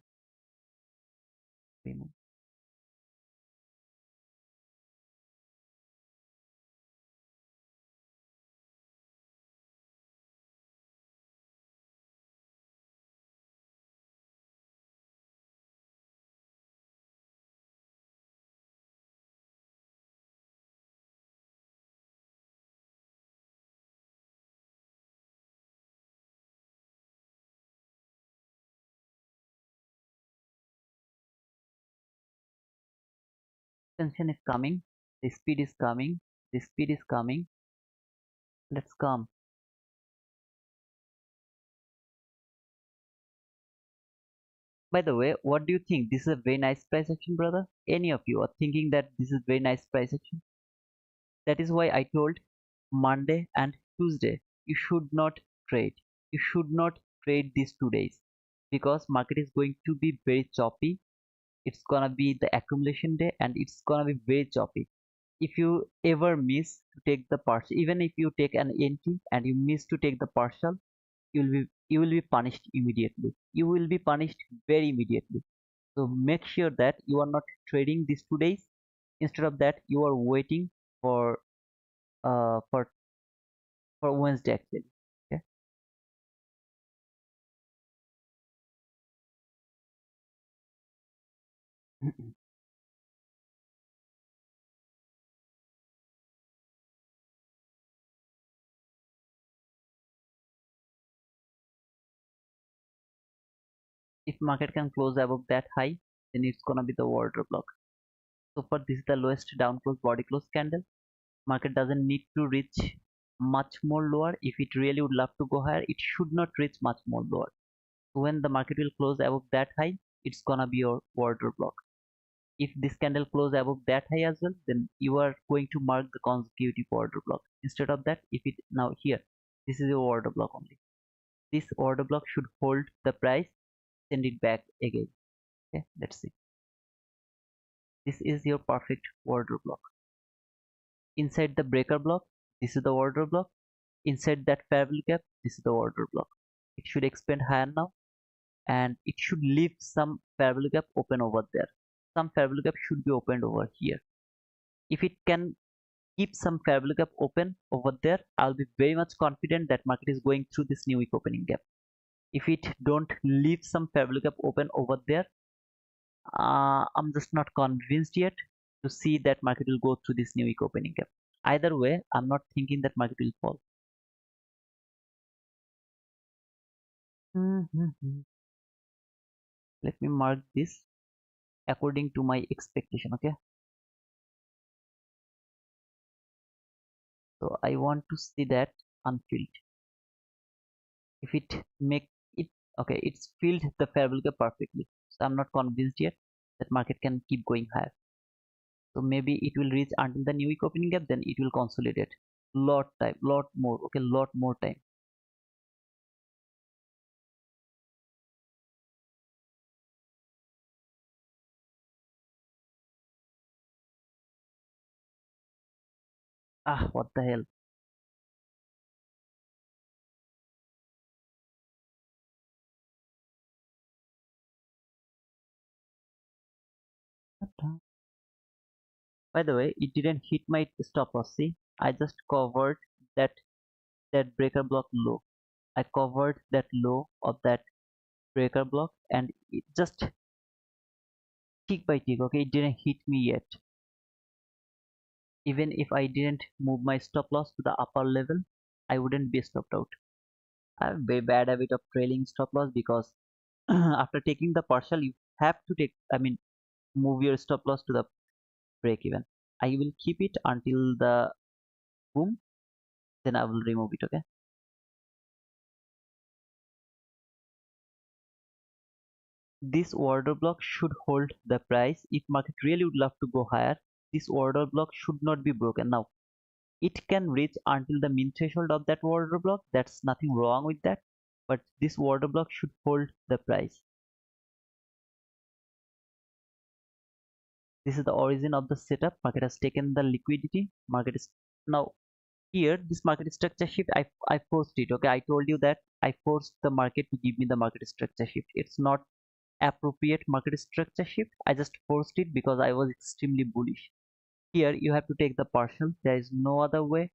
Tension is coming. The speed is coming. The speed is coming. Let's come. By the way, what do you think? This is a very nice price action, brother. Any of you are thinking that this is very nice price action? That is why I told Monday and Tuesday you should not trade. You should not trade these 2 days because market is going to be very choppy. It's gonna be the accumulation day and it's gonna be very choppy. If you ever miss to take the partial, even if you take an entry and you miss to take the partial, you will be punished immediately. You will be punished very immediately. So make sure that you are not trading these 2 days. Instead of that, you are waiting for uh for for Wednesday actually. Okay. If market can close above that high, then it's gonna be the order block. So far, this is the lowest down close body close candle. Market doesn't need to reach much more lower. If it really would love to go higher, it should not reach much more lower. So when the market will close above that high, it's gonna be your order block. If this candle close above that high as well, then you are going to mark the consecutive order block. Instead of that, if it now here, this is your order block only. This order block should hold the price, send it back again. Okay, let's see. This is your perfect order block. Inside the breaker block, this is the order block. Inside that fair value gap, this is the order block. It should expand higher now and it should leave some fair value gap open over there. Some fair value gap should be opened over here. If it can keep some fair value gap open over there, I'll be very much confident that market is going through this new week opening gap. If it don't leave some fair value gap open over there, I'm just not convinced yet to see that market will go through this new week opening gap. Either way, I'm not thinking that market will fall. Mhm. Let me mark this according to my expectation. Okay, so I want to see that unfilled. If it make it okay, it's filled the fair value gap perfectly. So I'm not convinced yet that market can keep going higher. So maybe it will reach until the new week opening gap, then it will consolidate. Lot time, lot more. Okay, lot more time. Ah, what the hell? By the way, it didn't hit my stop loss. See, I just covered that breaker block low. I covered that low of that breaker block, and it just tick by tick. Okay, it didn't hit me yet. Even if I didn't move my stop loss to the upper level, I wouldn't be stopped out. I have a very bad habit of trailing stop loss because after taking the partial, you have to take. I mean, move your stop loss to the break even. I will keep it until the boom, then I will remove it. Okay. This order block should hold the price. If market really would love to go higher, this order block should not be broken. Now it can reach until the min threshold of that order block. That's nothing wrong with that. But this order block should hold the price. This is the origin of the setup. Market has taken the liquidity. Market is now here. This market structure shift, I forced it. Okay, I told you that I forced the market to give me the market structure shift. It's not appropriate market structure shift. I just forced it because I was extremely bullish. Here you have to take the partial. There is no other way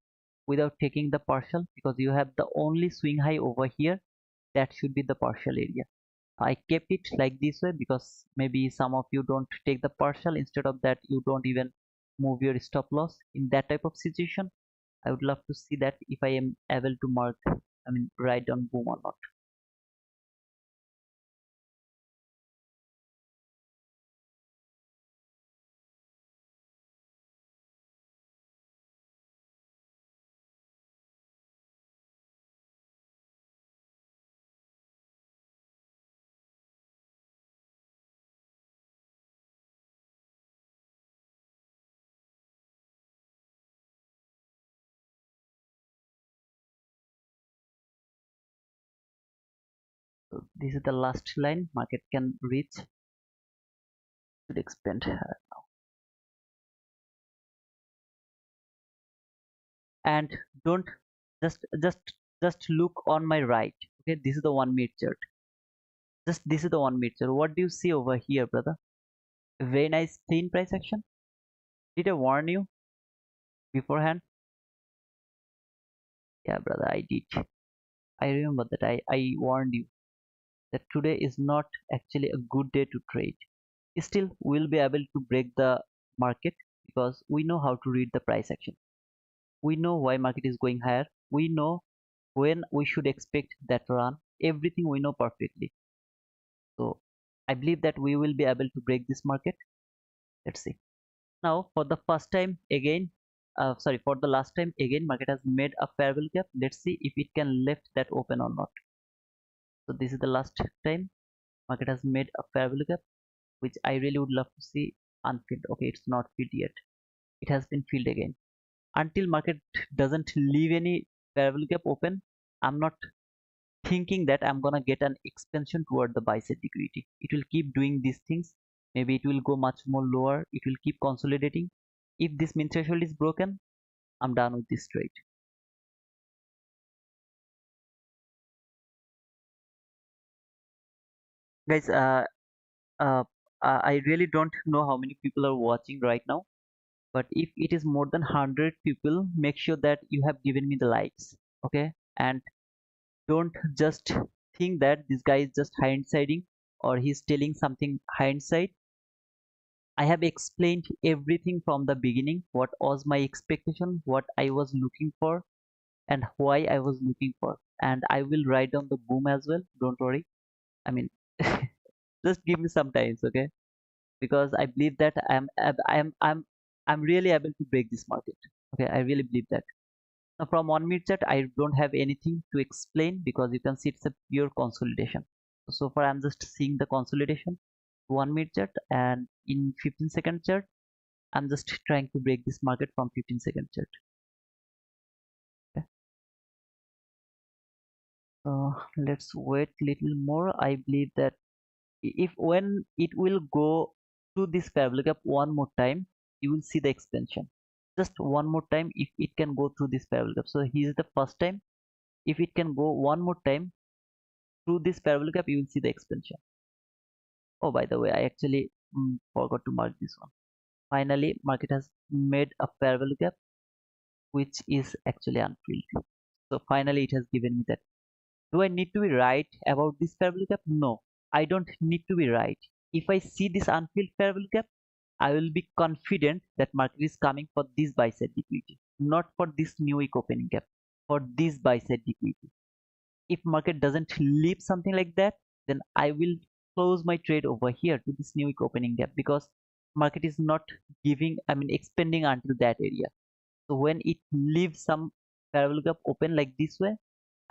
without taking the partial because you have the only swing high over here. That should be the partial area. I kept it like this way because maybe some of you don't take the partial. Instead of that, you don't even move your stop loss. In that type of situation, I would love to see that if I am able to mark, I mean, write down boom or not. So this is the last line market can reach to the expand, and don't just look on my right. Okay, this is the 1 minute chart. Just this is the 1 minute chart. What do you see over here, brother? Very nice clean price action. Did I warn you beforehand? Yeah, brother, I did. I remember that I warned you that today is not actually a good day to trade. Still, we'll be able to break the market because we know how to read the price action. We know why market is going higher. We know when we should expect that run. Everything we know perfectly. So I believe that we will be able to break this market. Let's see. Now for the first time again, for the last time again, market has made a fair value gap. Let's see if it can left that open or not. So this is the last time market has made a fair value gap, which I really would love to see unfilled. Okay, it's not filled yet. It has been filled again. Until market doesn't leave any fair value gap open, I'm not thinking that I'm gonna get an expansion toward the buy side liquidity. It will keep doing these things. Maybe it will go much more lower. It will keep consolidating. If this min threshold is broken, I'm done with this trade. Guys, I really don't know how many people are watching right now, but if it is more than 100 people, make sure that you have given me the likes. Okay, and don't just think that this guy is just hindsighting or he's telling something hindsight. I have explained everything from the beginning, what was my expectation, what I was looking for, and why I was looking for. And I will write down the boom as well. Don't worry. I mean, just give me some time, okay? Because I believe that I'm really able to break this market. Okay, I really believe that. Now from 1 minute chart, I don't have anything to explain because you can see it's a pure consolidation. So far, I'm just seeing the consolidation 1 minute chart, and in 15-second chart, I'm just trying to break this market from 15-second chart. Okay. Let's wait little more. I believe that if when it will go to this parabolic gap one more time, you will see the expansion. Just one more time, if it can go through this parabolic gap. So here is the first time. If it can go one more time through this parabolic gap, you will see the expansion. Oh, by the way, I actually forgot to mark this one. Finally, market has made a parabolic gap, which is actually unfilled. So finally, it has given me that. Do I need to be right about this parabolic gap? No, I don't need to be right. If I see this unfilled parabolic gap, I will be confident that market is coming for this buy side liquidity, not for this new week opening gap, for this buy side liquidity. If market doesn't leave something like that, then I will close my trade over here to this new week opening gap because market is not giving, I mean, expanding until that area. So when it leaves some parabolic gap open like this way,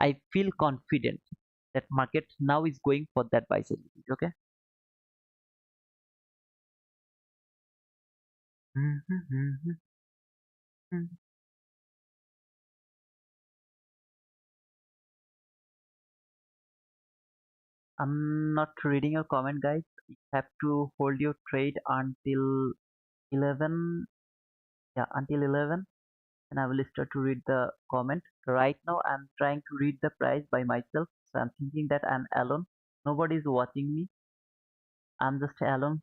I feel confident that market now is going for that buy side liquidity. Okay. I'm not reading your comment, guys. You have to hold your trade until 11. Yeah, until 11, and I will start to read the comment. Right now, I'm trying to read the price by myself. So I'm thinking that I'm alone. Nobody is watching me. I'm just alone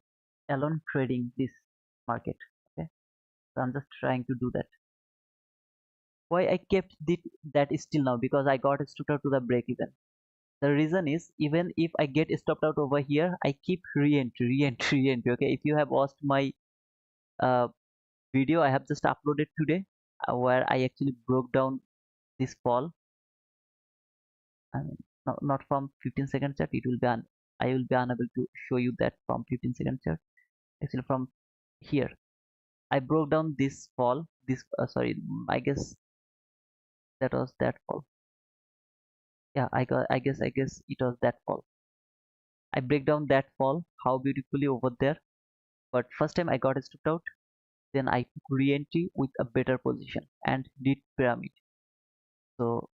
trading this market. Okay, so I'm just trying to do that. Why I kept that still now? Because I got stopped out to the break even. The reason is even if I get stopped out over here, I keep re-entry, re-entry, re-entry. Okay, if you have watched my uh, video I have just uploaded today, where I actually broke down this fall. I mean, not from 15-second chart. It will be I will be unable to show you that from 15-second chart. Actually, from here, I broke down this fall. This sorry, I guess that was that fall. Yeah, I guess it was that fall. I break down that fall how beautifully over there. But first time I got stopped out, then I took re-entry with a better position and did pyramid. So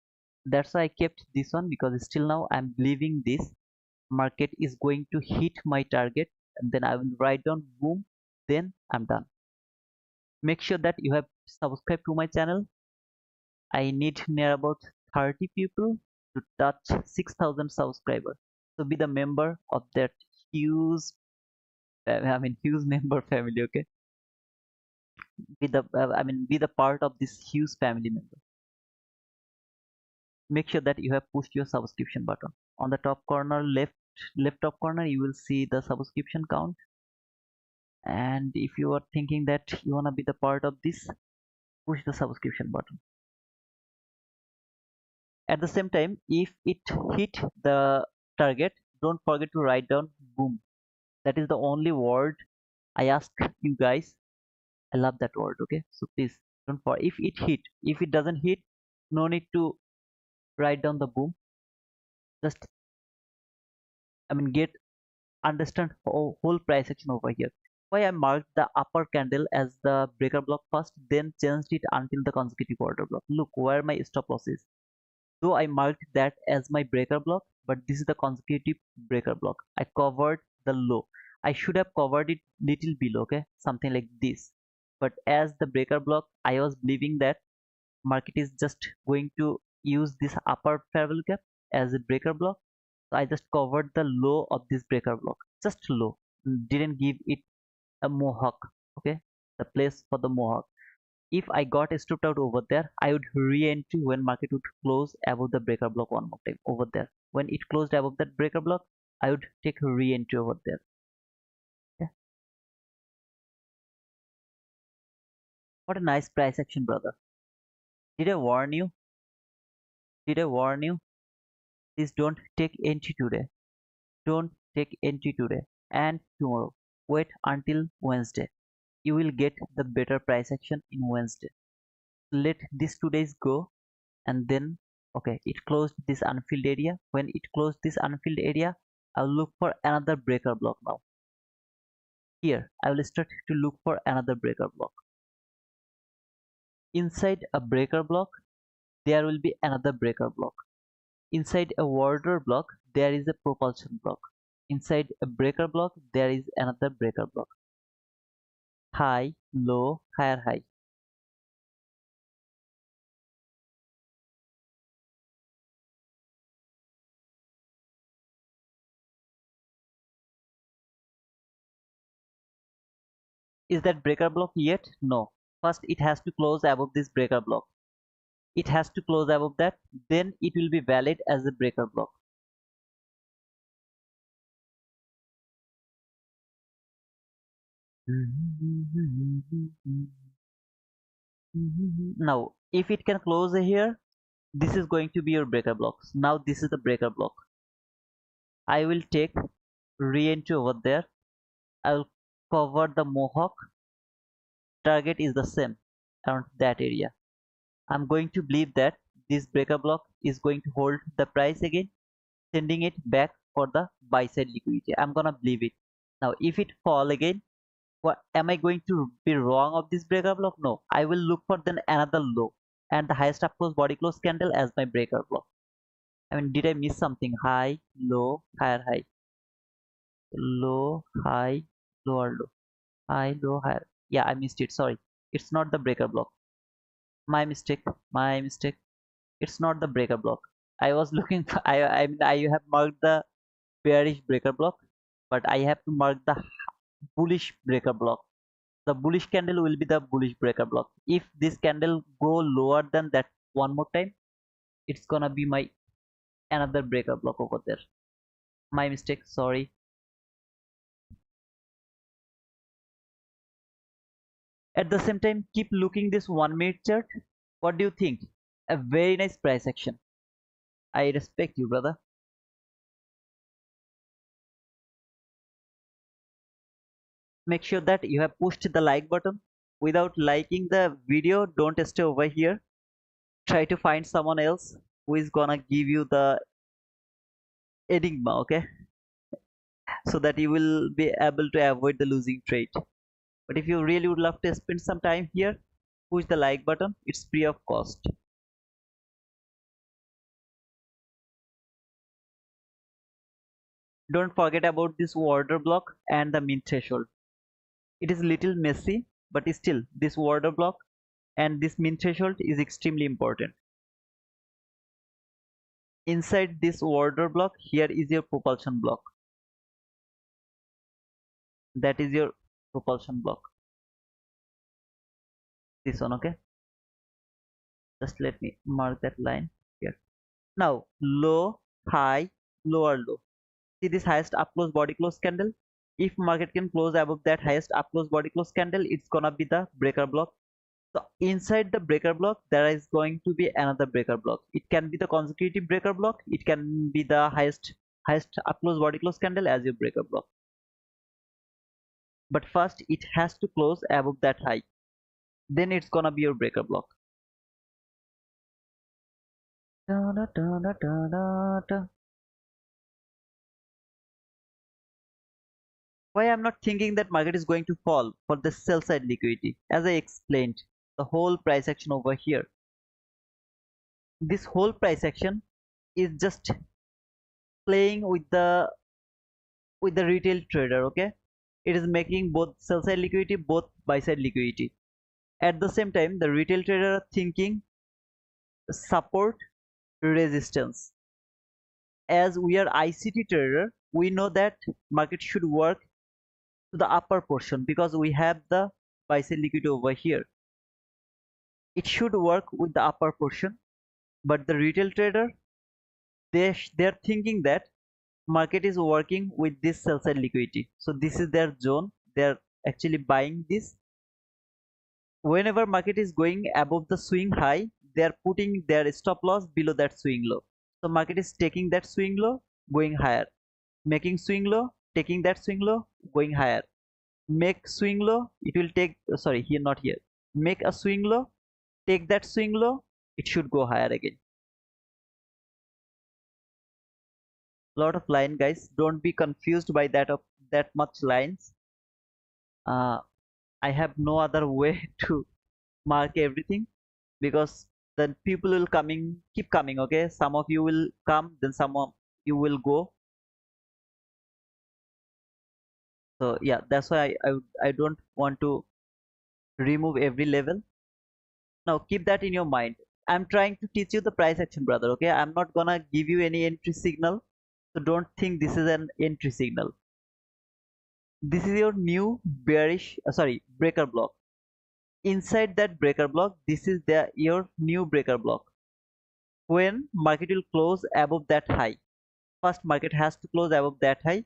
that's why I kept this one because still now I'm believing this. market is going to hit my target, and then I will write down boom, then I'm done. Make sure that you have subscribed to my channel. I need near about 30 people to touch 6,000 subscribers. So be the member of that huge, huge member family. Okay, be the part of this huge family member. Make sure that you have pushed your subscription button. On the top corner, left top corner, you will see the subscription count. And if you are thinking that you wanna be the part of this, push the subscription button. At the same time, if it hit the target, don't forget to write down boom. That is the only word I ask you guys. I love that word. Okay, so please don't for if it hit. If it doesn't hit, no need to write down the boom. Just get understand whole price action over here. Why I marked the upper candle as the breaker block first, then changed it until the consecutive order block. Look where my stop loss is. Though I marked that as my breaker block, but this is the consecutive breaker block. I covered the low. I should have covered it little below, okay, something like this. But as the breaker block, I was believing that market is just going to use this upper parallel gap as a breaker block. So I just covered the low of this breaker block, just low. Didn't give it a mohawk, okay, the place for the mohawk. If I got stopped out over there, I would re-entry when market would close above the breaker block one more time over there. When it closed above that breaker block, I would take a re-entry over there. Okay. What a nice price action, brother. Did I warn you? Did I warn you? Please don't take entry today. Don't take entry today and tomorrow. Wait until Wednesday. You will get the better price action in Wednesday. Let this 2 days go, and then okay, it closed this unfilled area. When it closed this unfilled area, I'll look for another breaker block. Now here I will start to look for another breaker block. Inside a breaker block there will be another breaker block. Inside a order block there is a propulsion block. Inside a breaker block there is another breaker block. High, low, higher, high. Is that breaker block yet? No. First it has to close above this breaker block. It has to close above that, then it will be valid as a breaker block. Now if it can close here, this is going to be your breaker blocks. Now this is the breaker block. I will take re-entry over there. I will cover the mohawk. Target is the same around that area. I'm going to believe that this breaker block is going to hold the price again, sending it back for the buy side liquidity. I'm gonna believe it. Now if it fall again, what am I going to be wrong of this breaker block? No, I will look for then another low and the highest up close body close candle as my breaker block. Did I miss something? High, low, higher, high, low, high, lower, low, high, low, higher. Yeah, I missed it. Sorry, it's not the breaker block. My mistake. My mistake. It's not the breaker block. I was looking for. I have marked the bearish breaker block, but I have to mark the bullish breaker block. The bullish candle will be the bullish breaker block. If this candle go lower than that one more time, it's gonna be my another breaker block over there. My mistake, sorry. At the same time, keep looking this 1 minute chart. What do you think? A very nice price action. I respect you, brother. Make sure that you have pushed the like button. Without liking the video, don't stay over here. Try to find someone else who is gonna give you the enigma, okay, so that you will be able to avoid the losing trade. But if you really would love to spend some time here, push the like button. It's free of cost. Don't forget about this order block and the min threshold. It is little messy, but still this order block and this min threshold is extremely important. Inside this order block, here is your propulsion block. That is your propulsion block. This one, okay? Just let me mark that line here. Now, low, high, lower low. See this highest up close body close candle? If market can close above that highest up close body close candle, it's gonna be the breaker block. So inside the breaker block, there is going to be another breaker block. It can be the consecutive breaker block. It can be the highest up close body close candle as your breaker block. But first, it has to close above that high. Then it's gonna be your breaker block. Da, da, da, da, da, da. Why I'm not thinking that market is going to fall for the sell side liquidity? As I explained, the whole price action over here. This whole price action is just playing with the retail trader, okay? It is making both sell side liquidity, both buy side liquidity. At the same time, the retail trader are thinking support resistance. As we are ICT trader, we know that market should work to the upper portion because we have the buy side liquidity over here. It should work with the upper portion, but the retail trader they're thinking that market is working with this sell side liquidity, so this is their zone. They're actually buying this. Whenever market is going above the swing high, they're putting their stop loss below that swing low, so market is taking that swing low, going higher, making swing low, taking that swing low, going higher, make swing low, it will take sorry, here not here, make a swing low, take that swing low, it should go higher again. Lot of line, guys, don't be confused by that much lines. uh, I have no other way to mark everything because then people will keep coming, okay? Some of you will come, then some of you will go. So yeah, that's why I don't want to remove every level. Now keep that in your mind. I'm trying to teach you the price action, brother, okay? I'm not gonna give you any entry signal, so don't think this is an entry signal. This is your new bearish sorry, breaker block. Inside that breaker block, this is your new breaker block. When market will close above that high, first market has to close above that high,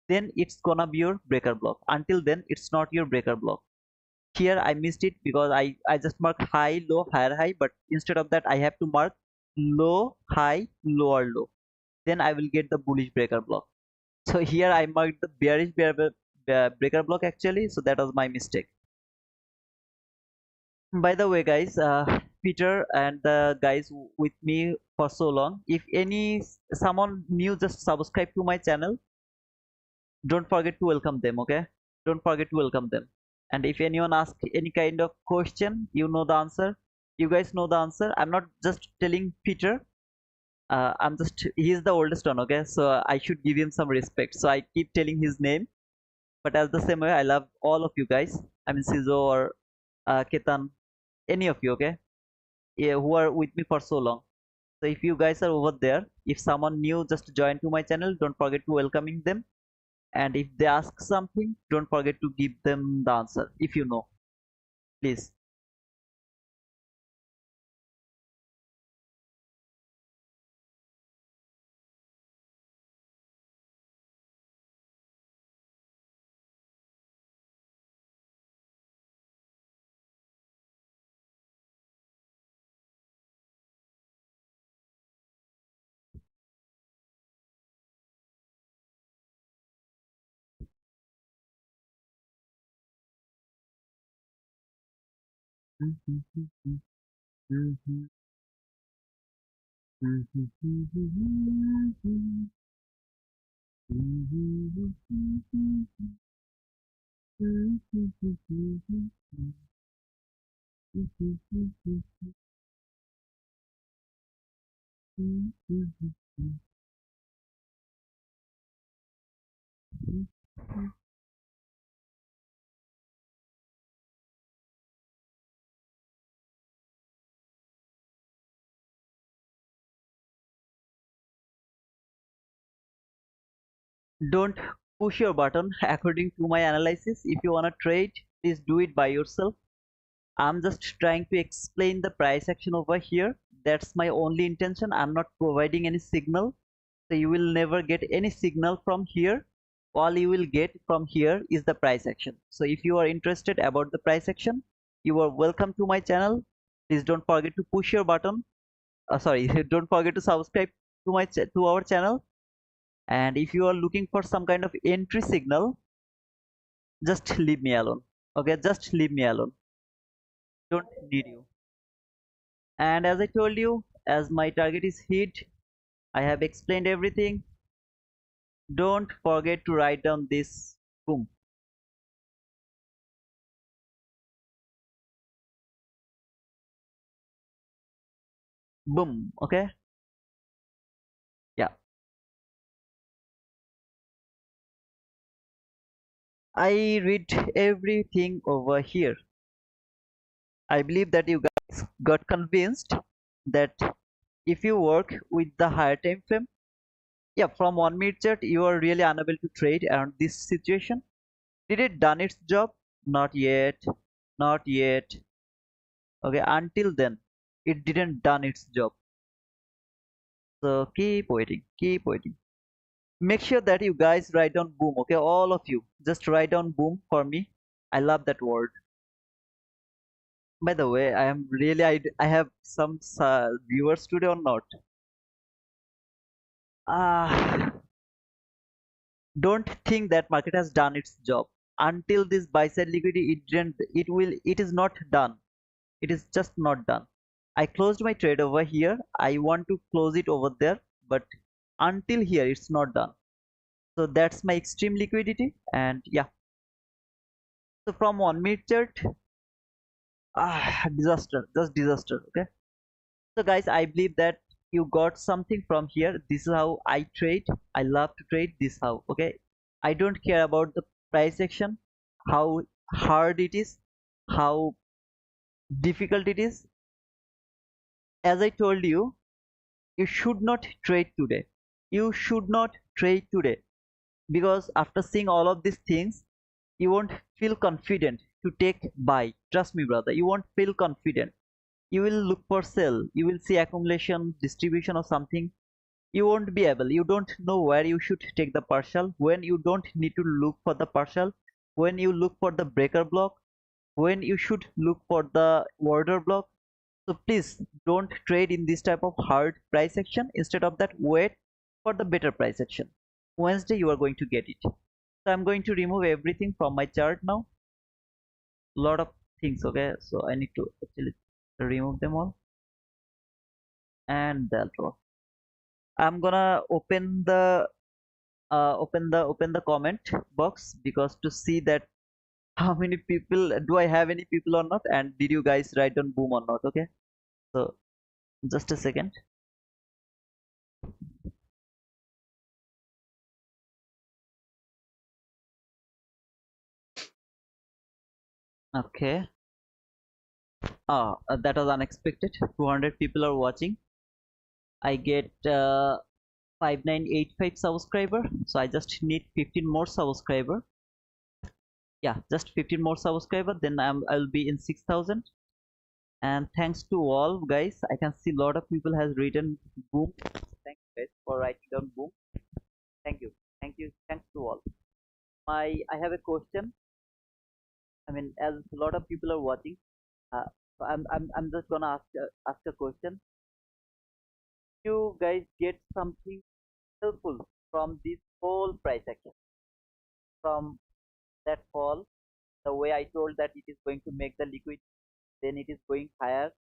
then it's gonna be your breaker block. Until then, it's not your breaker block. Here I missed it because I just marked high low higher high, but instead of that I have to mark low high lower low, then I will get the bullish breaker block. So here I marked the breaker block actually, so that was my mistake. By the way, guys, Peter and the guys with me for so long, if someone new just subscribe to my channel, don't forget to welcome them, okay? Don't forget to welcome them. And if anyone asks any kind of question, you know the answer. You guys know the answer. I'm not just telling Peter. He's the oldest one, okay? So I should give him some respect. So I keep telling his name. But as the same way, I love all of you guys. I mean, Sizo or Ketan, any of you, okay? Yeah, who are with me for so long. So if you guys are over there, if someone new just joined to my channel, don't forget to welcoming them. And if they ask something, don't forget to give them the answer if you know, please. Don't push your button. According to my analysis, if you want to trade, please do it by yourself. I'm just trying to explain the price action over here. That's my only intention. I'm not providing any signal. So you will never get any signal from here. All you will get from here is the price action. So if you are interested about the price action, you are welcome to my channel. Please don't forget to push your button. Sorry, don't forget to subscribe to to our channel. And if you are looking for some kind of entry signal, just leave me alone. Okay, just leave me alone. Don't need you. And as I told you, as my target is hit, I have explained everything. Don't forget to write down this. Boom. Boom. Okay. Yeah. I read everything over here. I believe that you guys got convinced that if you work with the higher time frame, yeah, from 1 minute chart, you are really unable to trade around this situation. Did it done its job? Not yet. Not yet. Okay, until then, it didn't done its job. So keep waiting. Keep waiting. Make sure that you guys write down boom. Okay, all of you, just write down boom for me. I love that word. By the way, I am really I have some viewers today or not. Ah, don't think that market has done its job until this buy side liquidity. It didn't. It is not done. It is just not done. I closed my trade over here. I want to close it over there, but until here, it's not done. So that's my extreme liquidity, and yeah. So from 1 minute chart, disaster, just disaster. Okay. So guys, I believe that you got something from here. This is how I trade. I love to trade this how. Okay, I don't care about the price action, how hard it is, how difficult it is. As I told you, you should not trade today. You should not trade today, because after seeing all of these things, you won't feel confident to take buy. Trust me, brother, you won't feel confident. You will look for sell, you will see accumulation, distribution or something. You won't be able, you don't know where you should take the partial, when you don't need to look for the partial, when you look for the breaker block, when you should look for the order block. So please don't trade in this type of hard price action. Instead of that, wait for the better price action. Wednesday you are going to get it. So I'm going to remove everything from my chart now. Lot of things. Okay, so I need to actually remove them all. And that's all. I'm gonna open the comment box, because to see that how many people do I have, any people or not, and did you guys write down boom or not. Okay, so just a second. Okay. That was unexpected. 200 people are watching. I get 5985 subscriber, so I just need 15 more subscriber. Yeah, just 15 more subscriber, then I'll be in 6,000. And thanks to all guys, I can see a lot of people has written boom. Thank you guys for writing down boom. Thank you, thank you, thanks to all. I have a question. I mean, as a lot of people are watching, so I'm just gonna ask a question. You guys get something helpful from this whole price action, from that fall, the way I told that it is going to make the liquid, then it is going higher,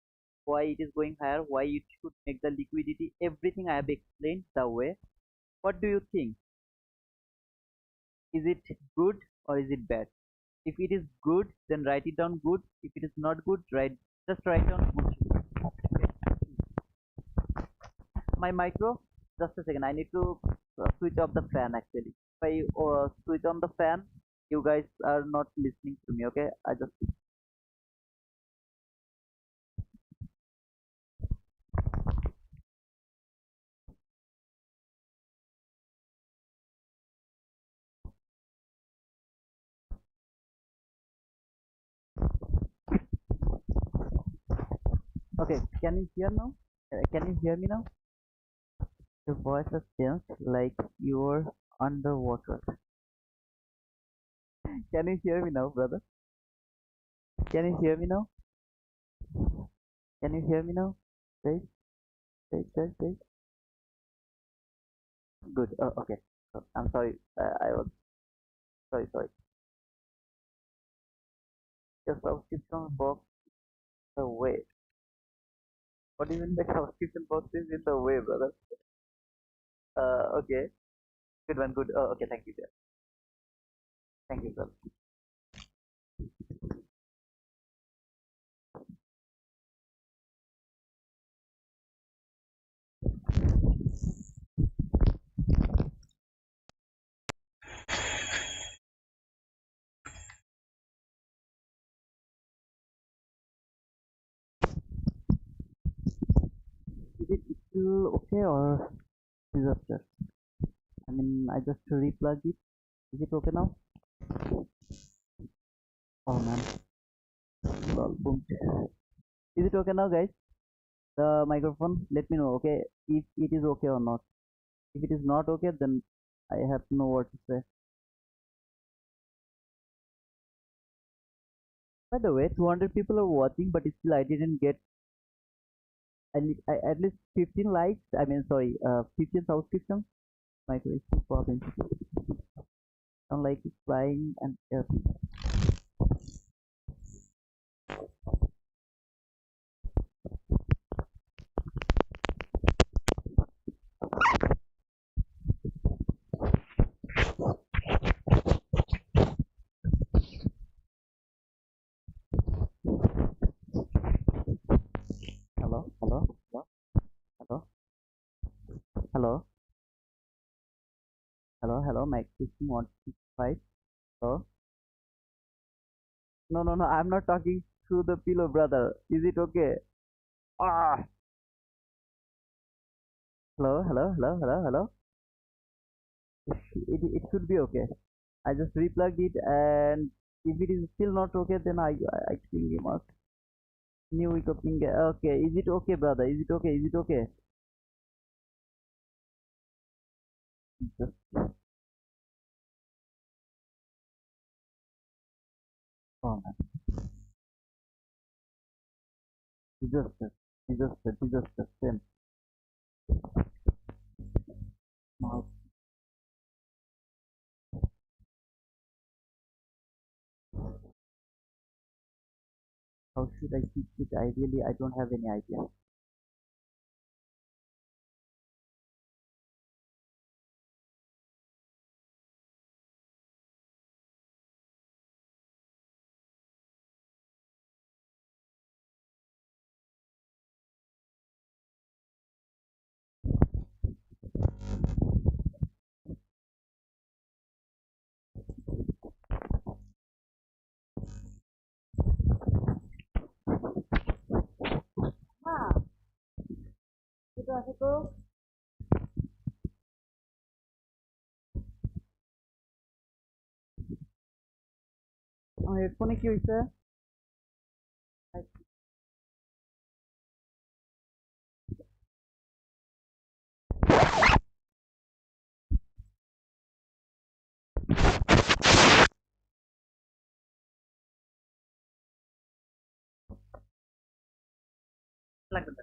why it is going higher, why it should make the liquidity, everything I have explained the way. What do you think? Is it good or is it bad? If it is good, then write it down good. If it is not good, write down good. Okay. My micro, just a second, I need to switch off the fan actually. If I switch on the fan, you guys are not listening to me. Okay, I just Okay, can you hear now? Can you hear me now? Your voice has changed like you're underwater. Can you hear me now, brother? Can you hear me now? Can you hear me now? Wait, wait. Good. Okay. I'm sorry. I was sorry. Your subscription box the way. What do you mean the subscription box is in the way, brother? Okay. Good one. Good. Okay. Thank you, sir. Thank you, sir. Is it still okay or disaster? I mean, I just replug it. Is it okay now? Oh man. Lol, boom. Is it okay now, guys? The microphone. Let me know, okay, if it is okay or not. If it is not okay, then I have no word to say. By the way, 200 people are watching, but still I didn't get at least 15 likes. I mean, sorry, 15 subscriptions. My question problem. Don't like it flying and hello, hello, hello. My question 165. Hello. No. I'm not talking through the pillow, brother. Is it okay? Ah. Hello. It should be okay. I just replugged it, and if it is still not okay, then I think you must new equipping. Okay, is it okay, brother? Is it okay? Is it okay? Just oh man, disaster. Same. Now, how should I fix it? Ideally, I don't have any idea. Ah, itu aku tuh. হেডফোনে কি হয়েছে? লাগবে